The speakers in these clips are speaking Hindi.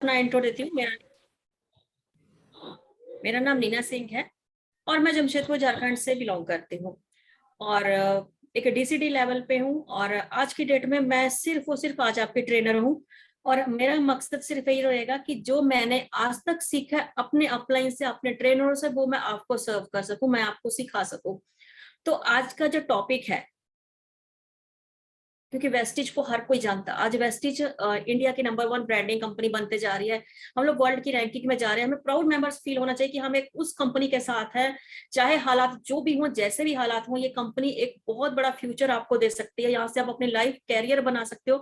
अपना इंट्रो देती हूँ। मेरा मेरा नाम नीना सिंह है और मैं जमशेदपुर झारखंड से बिलोंग करती हूँ और एक डीसीडी लेवल पे हूँ। और आज की डेट में मैं सिर्फ और सिर्फ आज आपकी ट्रेनर हूँ और मेरा मकसद सिर्फ यही रहेगा कि जो मैंने आज तक सीखा है अपने अपलाइन से, अपने ट्रेनरों से, वो मैं आपको सर्व कर सकूं, मैं आपको सिखा सकूं। तो आज का जो टॉपिक है, क्योंकि वेस्टिज को हर कोई जानता है, आज वेस्टिज इंडिया की नंबर 1 ब्रांडिंग कंपनी बनते जा रही है। हम लोग वर्ल्ड की रैंकिंग में जा रहे हैं। हमें प्राउड मेंबर्स फील होना चाहिए कि हम एक उस कंपनी के साथ हैं। चाहे हालात जो भी हों, जैसे भी हालात हों, ये कंपनी एक बहुत बड़ा फ्यूचर आपको दे सकती है। यहाँ से आप अपनी लाइफ कैरियर बना सकते हो।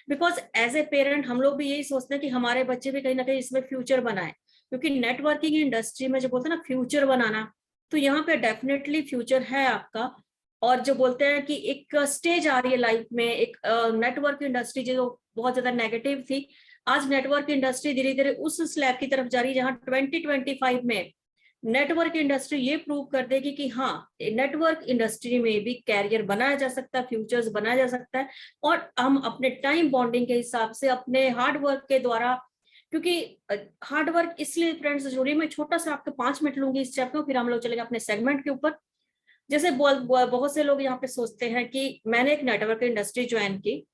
बिकॉज एज ए पेरेंट हम लोग भी यही सोचते हैं कि हमारे बच्चे भी कहीं ना कहीं इसमें फ्यूचर बनाए, क्योंकि नेटवर्किंग इंडस्ट्री में जो बोलते हैं ना फ्यूचर बनाना, तो यहाँ पे डेफिनेटली फ्यूचर है आपका। और जो बोलते हैं कि एक स्टेज आ रही है लाइफ में, एक नेटवर्क इंडस्ट्री जो बहुत ज्यादा नेगेटिव थी, आज नेटवर्क इंडस्ट्री धीरे धीरे उस स्लैब की तरफ जा रही है जहां 2025 में नेटवर्क इंडस्ट्री ये प्रूव कर देगी कि हाँ, नेटवर्क इंडस्ट्री में भी कैरियर बनाया जा सकता है, फ्यूचर्स बनाया जा सकता है। और हम अपने टाइम बॉन्डिंग के हिसाब से, अपने हार्ड वर्क के द्वारा, क्योंकि हार्ड वर्क इसलिए फ्रेंड्स जरूरी, मैं छोटा सा आपके 5 मिनट लूंगी इस चैप्टर, फिर हम लोग चलेंगे अपने सेगमेंट के ऊपर। जैसे बहुत से लोग यहाँ पे सोचते हैं कि मैंने एक नेटवर्क इंडस्ट्री ज्वाइन की,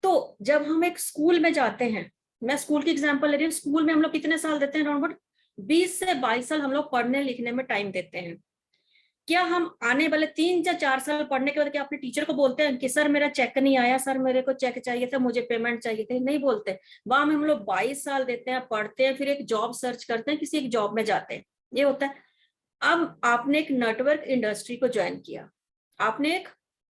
तो जब हम एक स्कूल में जाते हैं, मैं स्कूल की एग्जांपल ले रही हूँ, स्कूल में हम लोग कितने साल देते हैं? अराउंड 20 से 22 साल हम लोग पढ़ने लिखने में टाइम देते हैं। क्या हम आने वाले 3 या 4 साल पढ़ने के बाद क्या अपने टीचर को बोलते हैं कि सर मेरा चेक नहीं आया, सर मेरे को चेक चाहिए था, मुझे पेमेंट चाहिए थी? नहीं बोलते। वहां में हम लोग 22 साल देते हैं, पढ़ते हैं, फिर एक जॉब सर्च करते हैं, किसी एक जॉब में जाते हैं। ये होता है। अब आपने एक नेटवर्क इंडस्ट्री को ज्वाइन किया, आपने एक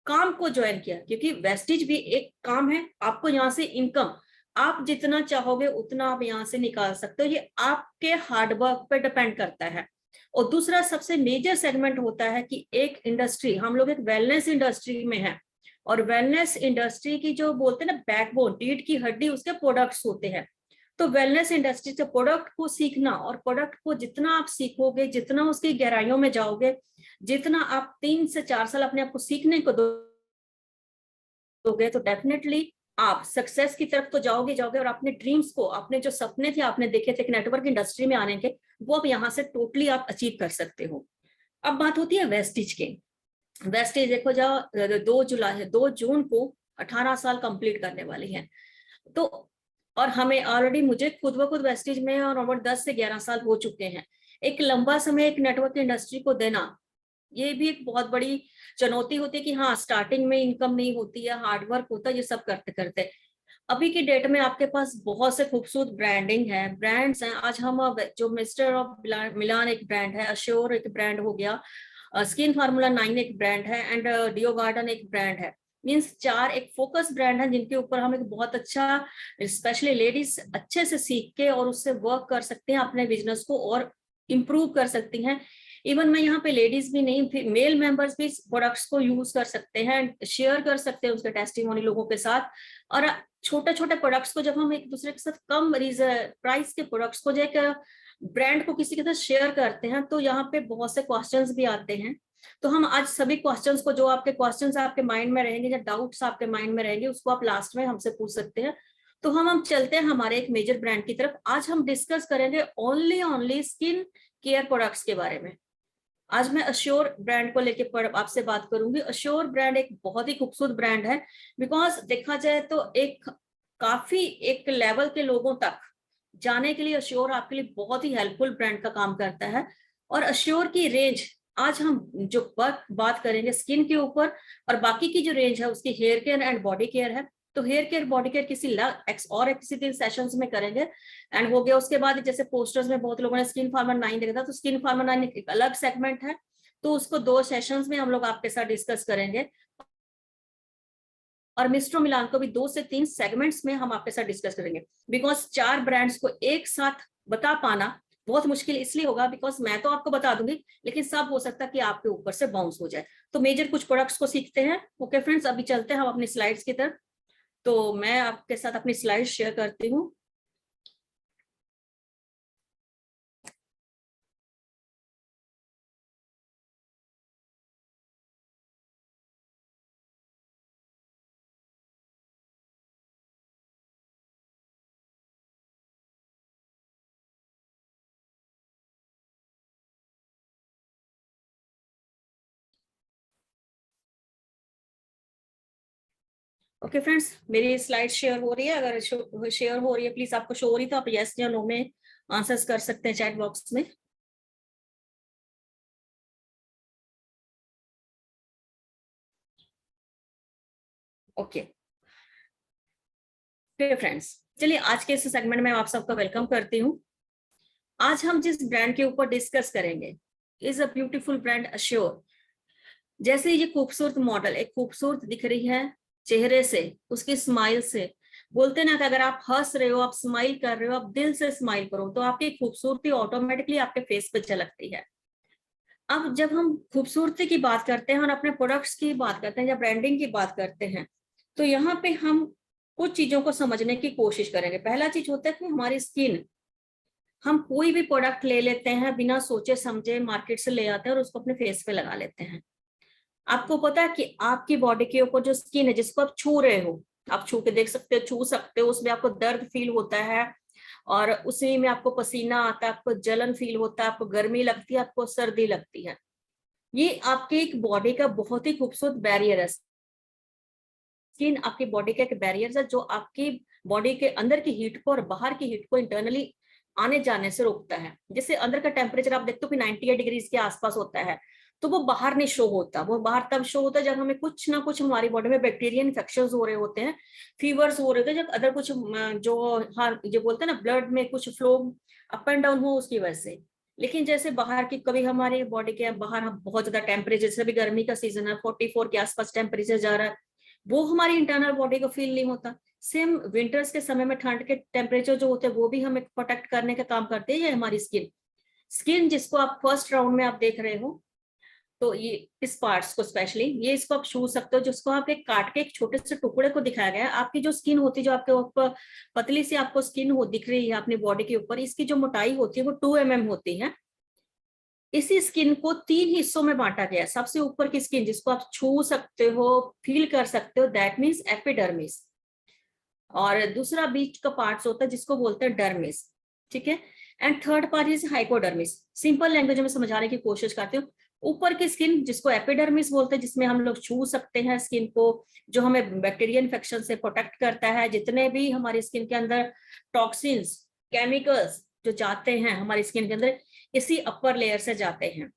काम को ज्वाइन किया, क्योंकि वेस्टिज भी एक काम है। आपको यहाँ से इनकम आप जितना चाहोगे उतना आप यहाँ से निकाल सकते हो, ये आपके हार्डवर्क पे डिपेंड करता है। और दूसरा सबसे मेजर सेगमेंट होता है कि एक इंडस्ट्री, हम लोग एक वेलनेस इंडस्ट्री में है, और वेलनेस इंडस्ट्री की जो बोलते हैं ना बैकबोन, रीढ़ की हड्डी, उसके प्रोडक्ट्स होते हैं। तो वेलनेस इंडस्ट्री से प्रोडक्ट को सीखना, और प्रोडक्ट को जितना आप सीखोगे, जितना उसकी गहराइयों में जाओगे, जितना आप 3 से 4 साल अपने आप को सीखने को दोगे, तो डेफिनेटली आप सक्सेस की तरफ तो जाओगे जाओगे, और अपने ड्रीम्स को, अपने जो सपने थे आपने देखे थे नेटवर्क इंडस्ट्री में आने के, वो अब यहाँ से टोटली आप अचीव कर सकते हो। अब बात होती है वेस्टिज के। वेस्टिज देखो जाओ, 2 जून को 18 साल कंप्लीट करने वाली है। तो और हमें ऑलरेडी, मुझे खुद ब खुद वेस्टिज में और ओवर 10 से 11 साल हो चुके हैं। एक लंबा समय एक नेटवर्क इंडस्ट्री को देना, ये भी एक बहुत बड़ी चुनौती होती है कि हाँ, स्टार्टिंग में इनकम नहीं होती है, हार्डवर्क होता है, ये सब करते करते। अभी की डेट में आपके पास बहुत से खूबसूरत ब्रांडिंग है, ब्रांड्स हैं। आज हम जो मिस्टर ऑफ मिलान एक ब्रांड है, अश्योर एक ब्रांड हो गया, स्किन फार्मूला 9 एक ब्रांड है, एंड डियो गार्डन एक ब्रांड है। मीन्स 4 एक फोकस ब्रांड है जिनके ऊपर हम एक बहुत अच्छा, स्पेशली लेडीज अच्छे से सीख के और उससे वर्क कर सकते हैं, अपने बिजनेस को और इम्प्रूव कर सकती हैं। इवन मैं यहाँ पे लेडीज भी नहीं, मेल मेंबर्स भी प्रोडक्ट्स को यूज कर सकते हैं, शेयर कर सकते हैं उसके टेस्टिमोनी लोगों के साथ। और छोटे छोटे प्रोडक्ट्स को जब हम एक दूसरे के साथ कम प्राइस के प्रोडक्ट्स को, जो एक ब्रांड को किसी के साथ शेयर करते हैं, तो यहाँ पे बहुत से क्वेश्चंस भी आते हैं। तो हम आज सभी क्वेश्चंस को, जो आपके क्वेश्चंस आपके माइंड में रहेंगे या डाउट्स आपके माइंड में रहेंगे, उसको आप लास्ट में हमसे पूछ सकते हैं। तो हम चलते हैं हमारे एक मेजर ब्रांड की तरफ। आज हम डिस्कस करेंगे ओनली स्किन केयर प्रोडक्ट्स के बारे में। आज मैं अश्योर ब्रांड को लेकर आपसे बात करूंगी। अश्योर ब्रांड एक बहुत ही खूबसूरत ब्रांड है, बिकॉज देखा जाए तो एक काफी एक लेवल के लोगों तक जाने के लिए अश्योर आपके लिए बहुत ही हेल्पफुल ब्रांड का काम करता है। और अश्योर की रेंज, आज हम जो बात करेंगे स्किन के ऊपर, और बाकी की जो रेंज है उसकी hair care and body care है। तो हेयर केयर बॉडी केयर किसी दिन सेशंस में करेंगे। एंड हो गया उसके बाद, जैसे पोस्टर्स में बहुत लोगों ने स्किन फार्मर 9 देखा था, तो स्किन फार्मर 9 एक अलग सेगमेंट है, तो उसको 2 सेशंस में हम लोग आपके साथ डिस्कस करेंगे। और मिस्टर मिलान को भी 2 से 3 सेगमेंट्स में हम आपके साथ डिस्कस करेंगे, बिकॉज 4 ब्रांड्स को एक साथ बता पाना बहुत मुश्किल इसलिए होगा, बिकॉज मैं तो आपको बता दूंगी, लेकिन सब हो सकता है कि आपके ऊपर से बाउंस हो जाए। तो मेजर कुछ प्रोडक्ट्स को सीखते हैं। ओके फ्रेंड्स, अभी चलते हैं हम अपनी स्लाइड्स की तरफ। तो मैं आपके साथ अपनी स्लाइड्स शेयर करती हूँ। ओके फ्रेंड्स, मेरी स्लाइड शेयर हो रही है? अगर शेयर हो रही है प्लीज, आपको शो हो रही है तो आप यस या नो में आंसर्स कर सकते हैं चैट बॉक्स में। ओके फ्रेंड्स, चलिए आज के इस सेगमेंट में आप सबका वेलकम करती हूँ। आज हम जिस ब्रांड के ऊपर डिस्कस करेंगे is a beautiful brand assure. जैसे ये खूबसूरत मॉडल एक खूबसूरत दिख रही है चेहरे से, उसकी स्माइल से, बोलते ना कि अगर आप हंस रहे हो, आप स्माइल कर रहे हो, आप दिल से स्माइल करो तो आपकी खूबसूरती ऑटोमेटिकली आपके फेस पे झलकती है। अब जब हम खूबसूरती की बात करते हैं और अपने प्रोडक्ट्स की बात करते हैं या ब्रांडिंग की बात करते हैं, तो यहाँ पे हम कुछ चीजों को समझने की कोशिश करेंगे। पहला चीज होता है कि हमारी स्किन, हम कोई भी प्रोडक्ट ले लेते हैं बिना सोचे समझे, मार्केट से ले आते हैं और उसको अपने फेस पे लगा लेते हैं। आपको पता है कि आपकी बॉडी के ऊपर जो स्किन है जिसको आप छू रहे हो, आप छू के देख सकते हो, छू सकते हो, उसमें आपको दर्द फील होता है और उसी में आपको पसीना आता है, आपको जलन फील होता है, आपको गर्मी लगती है, आपको सर्दी लगती है। ये आपके एक बॉडी का बहुत ही खूबसूरत बैरियर है। स्किन आपकी बॉडी का एक बैरियर है जो आपकी बॉडी के अंदर की हीट को और बाहर की हीट को इंटरनली आने जाने से रोकता है। जैसे अंदर का टेम्परेचर आप देखते हो कि 98 डिग्रीज के आसपास होता है, तो वो बाहर नहीं शो होता। वो बाहर तब शो होता है जब हमें कुछ ना कुछ हमारी बॉडी में बैक्टीरियल इन्फेक्शन हो रहे होते हैं, फीवर्स हो रहे होते हैं, जब अदर कुछ जो हर जो बोलते हैं ना ब्लड में कुछ फ्लो अप एंड डाउन हो उसकी वजह से। लेकिन जैसे बाहर की कभी हमारे बॉडी के बाहर हम बहुत ज्यादा टेम्परेचर, जैसे भी गर्मी का सीजन है 44 के आसपास टेम्परेचर जा रहा है, वो हमारी इंटरनल बॉडी को फील नहीं होता। सेम विंटर्स के समय में ठंड के टेम्परेचर जो होते हैं वो भी हमें प्रोटेक्ट करने का काम करते हैं। ये हमारी स्किन, स्किन जिसको आप फर्स्ट राउंड में आप देख रहे हो, तो ये इस पार्ट्स को स्पेशली ये इसको आप छू सकते हो, जिसको आप एक काट के एक छोटे से टुकड़े को दिखाया गया है। आपकी जो स्किन होती है, जो आपके ऊपर पतली सी आपको स्किन हो दिख रही है अपनी बॉडी के ऊपर, इसकी जो मोटाई होती है वो 2 mm होती है। इसी स्किन को 3 हिस्सों में बांटा गया है। सबसे ऊपर की स्किन जिसको आप छू सकते हो, फील कर सकते हो, दैट मीन्स एपिडर्मिस। और दूसरा बीच का पार्ट होता है जिसको बोलते हैं डर्मिस, ठीक है। And third part is hypodermis. Simple language में समझाने की कोशिश करती हूँ। ऊपर की स्किन जिसको एपिडर्मिस बोलते हैं, जिसमें हम लोग छू सकते हैं स्किन को, जो हमें बैक्टीरियल इन्फेक्शन से प्रोटेक्ट करता है। जितने भी हमारी स्किन के अंदर टॉक्सिन्स, केमिकल्स जो जाते हैं हमारी स्किन के अंदर, इसी अपर लेयर से जाते हैं।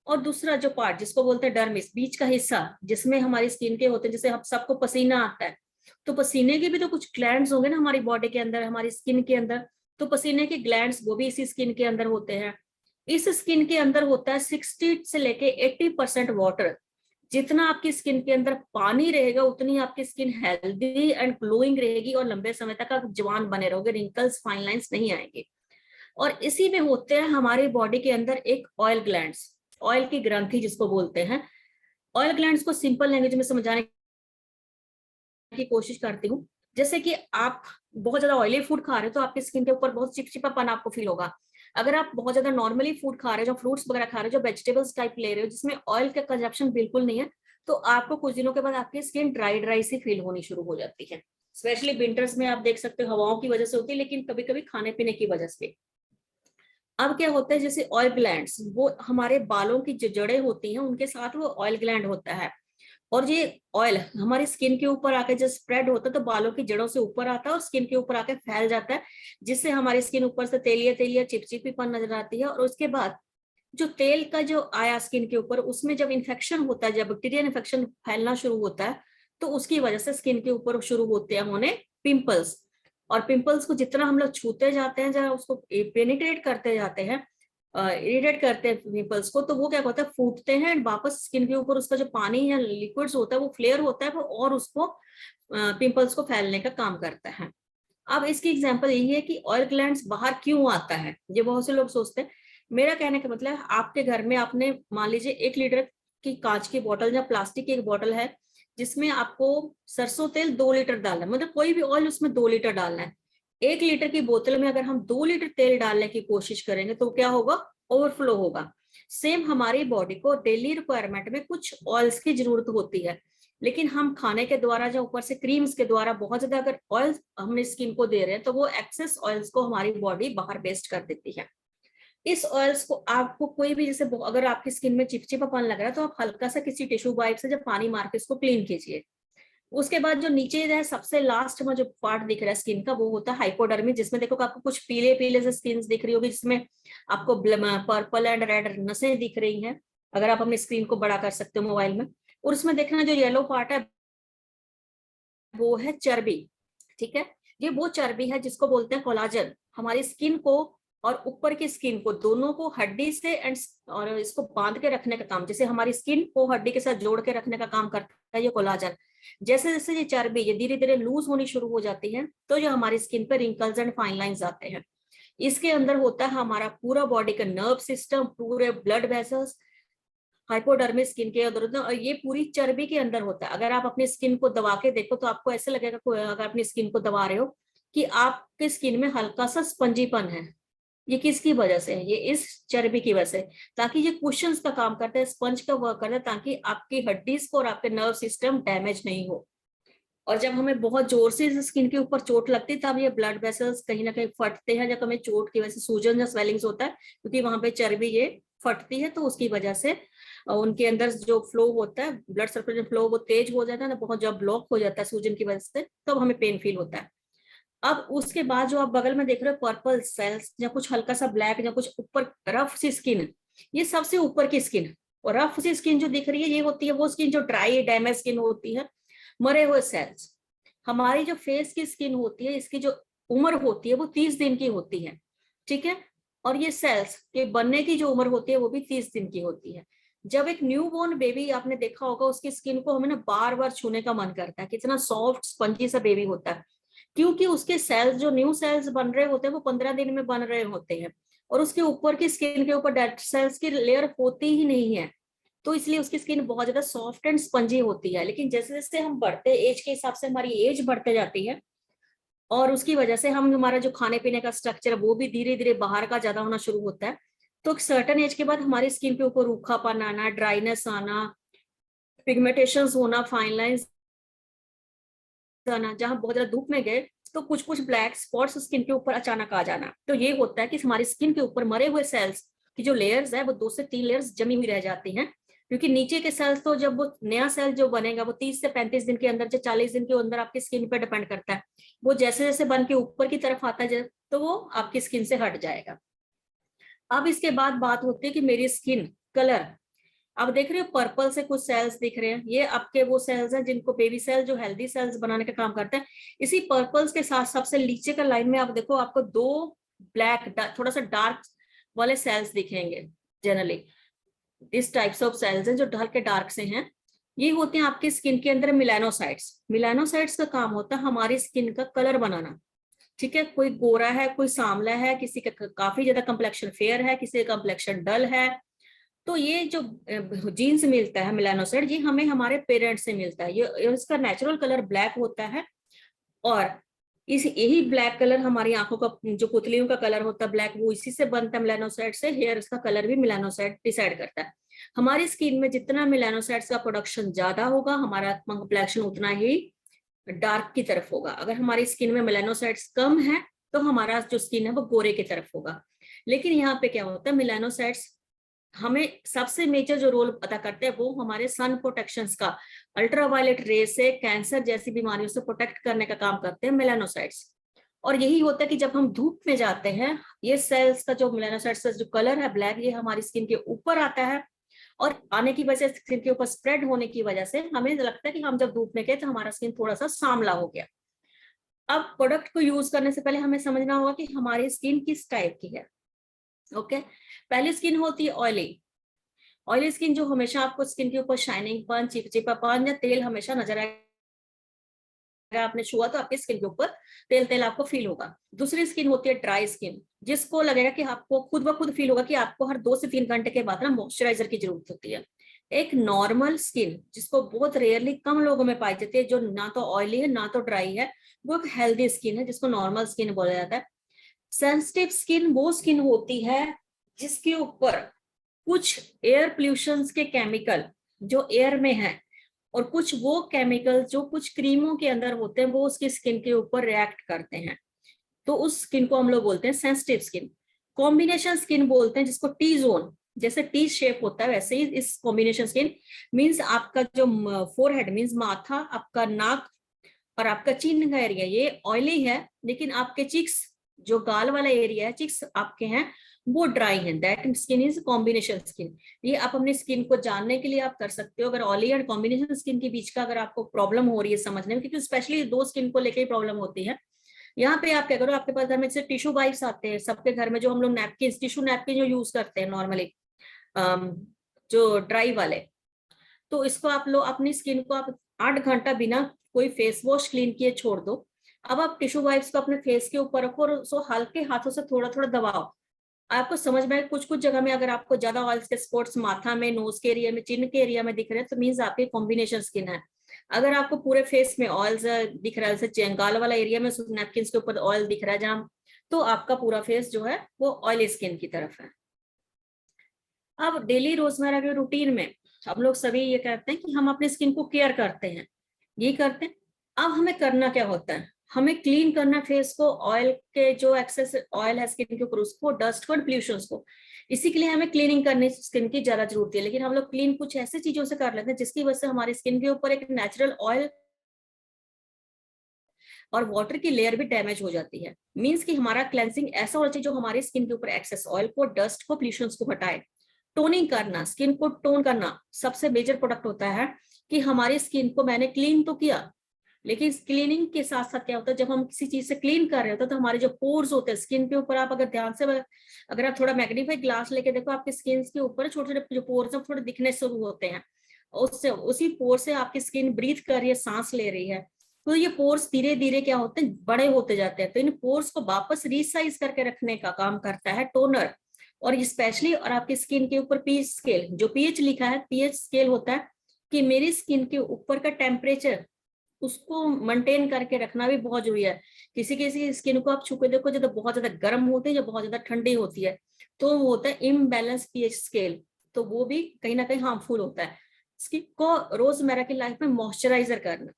और दूसरा जो पार्ट जिसको बोलते हैं डर्मिस, बीच का हिस्सा जिसमें हमारी स्किन के होते हैं, जैसे हम सबको पसीना आता है, तो पसीने के भी तो कुछ ग्लैंड्स होंगे ना हमारी बॉडी के अंदर, हमारी स्किन के अंदर। तो पसीने के ग्लैंड्स वो भी इसी स्किन के अंदर होते हैं। इस स्किन के अंदर होता है 60 से लेके 80% वाटर। जितना आपकी स्किन के अंदर पानी रहेगा उतनी आपकी स्किन हेल्दी एंड ग्लोइंग रहेगी और लंबे समय तक आप जवान बने रहोगे, रिंकल्स, फाइन लाइंस नहीं आएंगे। और इसी में होते हैं हमारी बॉडी के अंदर एक ऑयल ग्लैंड्स, ऑयल की ग्रंथि जिसको बोलते हैं। ऑयल ग्लैंड्स को सिंपल लैंग्वेज में समझाने की कोशिश करती हूँ। जैसे कि आप बहुत ज्यादा ऑयली फूड खा रहे हो तो आपकी स्किन के ऊपर बहुत चिपचिपापन आपको फील होगा। अगर आप बहुत ज्यादा नॉर्मली फूड खा रहे हो, जो फ्रूट्स वगैरह खा रहे हो, जो वेजिटेबल्स टाइप ले रहे हो जिसमें ऑयल का कंजप्शन बिल्कुल नहीं है, तो आपको कुछ दिनों के बाद आपकी स्किन ड्राई ड्राई सी फील होनी शुरू हो जाती है। स्पेशली विंटर्स में आप देख सकते हो हवाओं की वजह से होती है, लेकिन कभी कभी खाने पीने की वजह से। अब क्या होता है, जैसे ऑयल ग्लैंड्स वो हमारे बालों की जो जड़ें होती हैं उनके साथ वो ऑयल ग्लैंड होता है। और ये ऑयल हमारी स्किन के ऊपर आके जब स्प्रेड होता है तो बालों की जड़ों से ऊपर आता है और स्किन के ऊपर आके फैल जाता है, जिससे हमारी स्किन ऊपर से तेलिया तेलिया चिपचिपीपन नजर आती है। और उसके बाद जो तेल का जो आया स्किन के ऊपर, उसमें जब इन्फेक्शन होता है, जब बैक्टीरियल इन्फेक्शन फैलना शुरू होता है, तो उसकी वजह से स्किन के ऊपर शुरू होते हैं होने पिंपल्स। और पिंपल्स को जितना हम लोग छूते जाते हैं, जरा उसको पेनिट्रेट करते जाते हैं, इरिटेट करते हैं पिंपल्स को, तो वो क्या होता है, फूटते हैं एंड वापस स्किन के ऊपर उसका जो पानी या लिक्विड्स होता है वो फ्लेयर होता है वो, और उसको पिंपल्स को फैलने का काम करता है। अब इसकी एग्जांपल यही है कि ऑयल ग्लैंड्स बाहर क्यों आता है, ये बहुत से लोग सोचते हैं। मेरा कहने का मतलब है, आपके घर में आपने मान लीजिए 1 लीटर की कांच की बोतल या प्लास्टिक की एक बोतल है, जिसमें आपको सरसों तेल 2 लीटर डालना है, मतलब कोई भी ऑयल उसमें 2 लीटर डालना है। 1 लीटर की बोतल में अगर हम 2 लीटर तेल डालने की कोशिश करेंगे तो क्या होगा, ओवरफ्लो होगा। सेम हमारी बॉडी को डेली रिक्वायरमेंट में कुछ ऑयल्स की जरूरत होती है, लेकिन हम खाने के द्वारा जो ऊपर से क्रीम्स के द्वारा बहुत ज्यादा अगर ऑयल हमने स्किन को दे रहे हैं, तो वो एक्सेस ऑयल्स को हमारी बॉडी बाहर वेस्ट कर देती है। इस ऑयल्स को आपको कोई भी, जैसे अगर आपकी स्किन में चिपचिपापन लग रहा है तो आप हल्का सा किसी टिश्यू वाइप से जब पानी मार के इसको क्लीन कीजिए। उसके बाद जो नीचे है सबसे लास्ट में जो पार्ट दिख रहा है स्किन का, वो होता है हाइपोडर्मिस, जिसमें देखो आपको कुछ पीले पीले से स्किन दिख रही होगी, जिसमें आपको पर्पल एंड रेड नसें दिख रही हैं, अगर आप अपनी स्क्रीन को बड़ा कर सकते हो मोबाइल में। और उसमें देखना जो येलो पार्ट है वो है चर्बी, ठीक है। ये वो चर्बी है जिसको बोलते हैं कोलाजन। हमारी स्किन को और ऊपर की स्किन को दोनों को हड्डी से एंड और इसको बांध के रखने का काम, जैसे हमारी स्किन को हड्डी के साथ जोड़ के रखने का काम करता है ये कोलाजन। जैसे जैसे ये चर्बी ये धीरे धीरे लूज होनी शुरू हो जाती है, तो जो हमारी स्किन पे रिंकल्स एंड फाइन लाइंस आते हैं। इसके अंदर होता है हमारा पूरा बॉडी का नर्व सिस्टम, पूरे ब्लड वेसल्स, हाइपोडर्मिस स्किन के अंदर, और ये पूरी चर्बी के अंदर होता है। अगर आप अपनी स्किन को दबा के देखो तो आपको ऐसे लगेगा, अगर अपनी स्किन को दबा रहे हो, कि आपके स्किन में हल्का सा स्पंजीपन है। ये किसकी वजह से है? ये इस चर्बी की वजह से, ताकि ये कुशन्स का काम करता है, स्पंज का वर्क करता है, ताकि आपकी हड्डीज को और आपके नर्व सिस्टम डैमेज नहीं हो। और जब हमें बहुत जोर से स्किन के ऊपर चोट लगती है, तब ये ब्लड वेसल्स कहीं ना कहीं फटते हैं, जब हमें चोट की वजह से सूजन या स्वेलिंग्स होता है, क्योंकि वहां पे चर्बी ये फटती है, तो उसकी वजह से उनके अंदर जो फ्लो होता है, ब्लड सर्कुलेशन फ्लो, वो तेज हो जाता है ना, बहुत जब ब्लॉक हो जाता है सूजन की वजह से, तब हमें पेन फील होता है। अब उसके बाद जो आप बगल में देख रहे हो पर्पल सेल्स, या कुछ हल्का सा ब्लैक, या कुछ ऊपर रफ सी स्किन, ये सबसे ऊपर की स्किन। और रफ सी स्किन जो दिख रही है, ये होती है वो स्किन जो ड्राई डैमेज स्किन होती है, मरे हुए सेल्स। हमारी जो फेस की स्किन होती है, इसकी जो उम्र होती है वो 30 दिन की होती है, ठीक है। और ये सेल्स के बनने की जो उम्र होती है वो भी 30 दिन की होती है। जब एक न्यू बोर्न बेबी आपने देखा होगा, उसकी स्किन को हमें ना बार बार छूने का मन करता है, कितना सॉफ्ट स्पंजी सा बेबी होता है, क्योंकि उसके सेल्स जो न्यू सेल्स बन रहे होते हैं वो 15 दिन में बन रहे होते हैं, और उसके ऊपर की स्किन के ऊपर डेड सेल्स की लेयर होती ही नहीं है, तो इसलिए उसकी स्किन बहुत ज्यादा सॉफ्ट एंड स्पंजी होती है। लेकिन जैसे जैसे हम बढ़ते एज के हिसाब से हमारी एज बढ़ते जाती है, और उसकी वजह से हम हमारा जो खाने पीने का स्ट्रक्चर है वो भी धीरे धीरे बाहर का ज्यादा होना शुरू होता है, तो एक सर्टन एज के बाद हमारी स्किन के ऊपर रूखापन आना, ड्राइनेस आना, पिगमेंटेशन होना, फाइन लाइंस आना, जहां बहुत ज्यादा धूप में गए तो कुछ कुछ ब्लैक स्पॉट्स स्किन के ऊपर अचानक आ जाना। तो ये होता है कि हमारी स्किन के ऊपर मरे हुए सेल्स की जो लेयर्स है वो 2 से 3 लेयर्स जमी हुई रह जाती हैं, क्योंकि नीचे के सेल्स तो जब वो नया सेल जो बनेगा वो 30 से 35 दिन के अंदर, या 40 दिन के अंदर आपकी स्किन पर डिपेंड करता है, वो जैसे जैसे बन के ऊपर की तरफ आता है तो वो आपकी स्किन से हट जाएगा। अब इसके बाद बात होती है कि मेरी स्किन कलर, अब देख रहे हो पर्पल से कुछ सेल्स दिख रहे हैं, ये आपके वो सेल्स हैं जिनको बेबी सेल जो हेल्दी सेल्स बनाने का काम करते हैं। इसी पर्पल्स के साथ सबसे नीचे का लाइन में आप देखो, आपको 2 ब्लैक थोड़ा सा डार्क वाले सेल्स दिखेंगे। जनरली इस टाइप्स ऑफ सेल्स हैं जो हल्के डार्क से हैं, ये होते हैं आपकी स्किन के अंदर मिलानोसाइट्स। मिलानोसाइट्स का काम होता है हमारी स्किन का कलर बनाना, ठीक है। कोई गोरा है, कोई सांवला है, किसी का काफी ज्यादा कम्प्लेक्शन फेयर है, किसी का कम्प्लेक्शन डल है। तो ये जो जीन्स मिलता है मेलानोसाइट, ये हमें हमारे पेरेंट्स से मिलता है, ये इसका नेचुरल कलर ब्लैक होता है। और इस यही ब्लैक कलर हमारी आंखों का जो पुतलियों का कलर होता है ब्लैक, वो इसी से बनता है मेलानोसाइट से। हेयर इसका कलर भी मेलानोसाइट डिसाइड करता है। हमारी स्किन में जितना मेलानोसाइट्स का प्रोडक्शन ज्यादा होगा, हमारा कम्प्लेक्शन उतना ही डार्क की तरफ होगा। अगर हमारी स्किन में मेलानोसाइट्स कम है तो हमारा जो स्किन है वो गोरे की तरफ होगा। लेकिन यहाँ पे क्या होता है, मेलानोसाइट्स हमें सबसे मेजर जो रोल अदा करते हैं वो हमारे सन प्रोटेक्शन का, अल्ट्रावायलेट रे से कैंसर जैसी बीमारियों से प्रोटेक्ट करने का काम करते हैं मेलानोसाइट्स। और यही होता है कि जब हम धूप में जाते हैं, ये सेल्स का जो मेलानोसाइट्स का जो कलर है ब्लैक, ये हमारी स्किन के ऊपर आता है, और आने की वजह से स्किन के ऊपर स्प्रेड होने की वजह से हमें लगता है कि हम जब धूप में गए तो हमारा स्किन थोड़ा सा सांवला हो गया। अब प्रोडक्ट को यूज करने से पहले हमें समझना होगा कि हमारी स्किन किस टाइप की है। ओके, पहली स्किन होती है ऑयली। ऑयली स्किन जो हमेशा आपको स्किन के ऊपर शाइनिंगपन, चिपचिपापन या तेल हमेशा नजर आएगा, आपने छुआ तो आपकी स्किन के ऊपर तेल तेल आपको फील होगा। दूसरी स्किन होती है ड्राई स्किन, जिसको लगेगा कि आपको खुद ब खुद फील होगा कि आपको हर 2 से 3 घंटे के बाद ना मॉइस्चराइजर की जरूरत होती है। एक नॉर्मल स्किन जिसको बहुत रेयरली कम लोगों में पाई जाती है, जो ना तो ऑयली है ना तो ड्राई है, वो एक हेल्दी स्किन है जिसको नॉर्मल स्किन बोला जाता है। सेंसिटिव स्किन वो स्किन होती है जिसके ऊपर कुछ एयर पोल्यूशन के केमिकल जो एयर में है, और कुछ वो केमिकल जो कुछ क्रीमों के अंदर होते हैं वो उसकी स्किन के ऊपर रिएक्ट करते हैं, तो उस स्किन को हम लोग बोलते हैं सेंसिटिव स्किन। कॉम्बिनेशन स्किन बोलते हैं जिसको टी जोन, जैसे टी शेप होता है वैसे ही इस कॉम्बिनेशन स्किन मीन्स आपका जो फोरहेड मीन्स माथा, आपका नाक और आपका चिन का एरिया ये ऑयली है, लेकिन आपके चिक्स जो गाल वाला एरिया है, चिक्स आपके हैं वो ड्राई है। That skin is combination skin. ये आप अपनी स्किन को जानने के लिए आप कर सकते हो। अगर ऑयली और कॉम्बिनेशन स्किन के बीच का अगर आपको प्रॉब्लम हो रही है समझने में, क्योंकि स्पेशली दो स्किन को लेकर प्रॉब्लम होती है, यहाँ पे आप क्या करो, आपके पास घर में जैसे टिश्यू वाइप्स आते हैं सबके घर में, जो हम लोग नैपकिन, टिश्यू नैपकिन जो यूज करते हैं नॉर्मली, जो ड्राई वाले, तो इसको आप लोग अपनी स्किन को आप 8 घंटा बिना कोई फेस वॉश क्लीन किए छोड़ दो। अब आप टिश्यू वाइप्स को अपने फेस के ऊपर रखो और उसको हल्के हाथों से थोड़ा थोड़ा दबाओ। आपको समझ में कुछ कुछ जगह में अगर आपको ज्यादा ऑयल के स्पॉट्स माथा में, नोज के एरिया में, चिन के एरिया में दिख रहे हैं तो मीन्स आपकी कॉम्बिनेशन स्किन है। अगर आपको पूरे फेस में ऑयल दिख रहा है, जैसे गाल वाला एरिया में नैपकिन के ऊपर ऑयल दिख रहा है जहां, तो आपका पूरा फेस जो है वो ऑयली स्किन की तरफ है। अब डेली रोजमर्रा के रूटीन में हम लोग सभी ये कहते हैं कि हम अपनी स्किन को केयर करते हैं, ये करते हैं। अब हमें करना क्या होता है, हमें क्लीन करना फेस को, ऑयल के जो एक्सेस ऑयल है स्किन के ऊपर उसको, डस्ट को, पोल्यूशन को। इसी के लिए हमें क्लीनिंग करने स्किन की ज्यादा जरूरत है। लेकिन हम लोग क्लीन कुछ ऐसी चीजों से कर लेते हैं जिसकी वजह से हमारी स्किन के ऊपर एक नेचुरल ऑयल और वाटर की लेयर भी डैमेज हो जाती है। मींस कि हमारा क्लेंसिंग ऐसा होना चाहिए जो हमारी स्किन के ऊपर एक्सेस ऑयल को, डस्ट को, पोल्यूशन को हटाए। टोनिंग करना, स्किन को टोन करना सबसे मेजर प्रोडक्ट होता है कि हमारी स्किन को मैंने क्लीन तो किया, लेकिन क्लीनिंग के साथ साथ क्या होता है, जब हम किसी चीज से क्लीन कर रहे होते हैं तो हमारे जो पोर्स होते हैं स्किन के ऊपर, आप अगर ध्यान से, अगर आप थोड़ा मैग्नीफाइड ग्लास लेके देखो, आपकी स्किन के ऊपर छोटे छोटे जो पोर्स हैं थोड़े दिखने शुरू होते हैं। उससे उसी पोर से आपकी स्किन ब्रीथ कर रही है, सांस ले रही है, तो ये पोर्स धीरे धीरे क्या होते हैं, बड़े होते जाते हैं। तो इन पोर्स को वापस रीसाइज करके रखने का काम करता है टोनर। और स्पेशली और आपकी स्किन के ऊपर पीएच स्केल, जो पीएच लिखा है, पीएच स्केल होता है कि मेरी स्किन के ऊपर का टेम्परेचर उसको मेंटेन करके रखना भी बहुत जरूरी है। किसी किसी स्किन को आप छू के देखो, जब बहुत ज्यादा गर्म होती है, जब बहुत ज्यादा ठंडी होती है, तो वो होता है इम्बैलेंस पीएच स्केल, तो वो भी कहीं ना कहीं हार्मफुल होता है। स्किन को रोजमर्रा की लाइफ में मॉइस्चराइजर करना,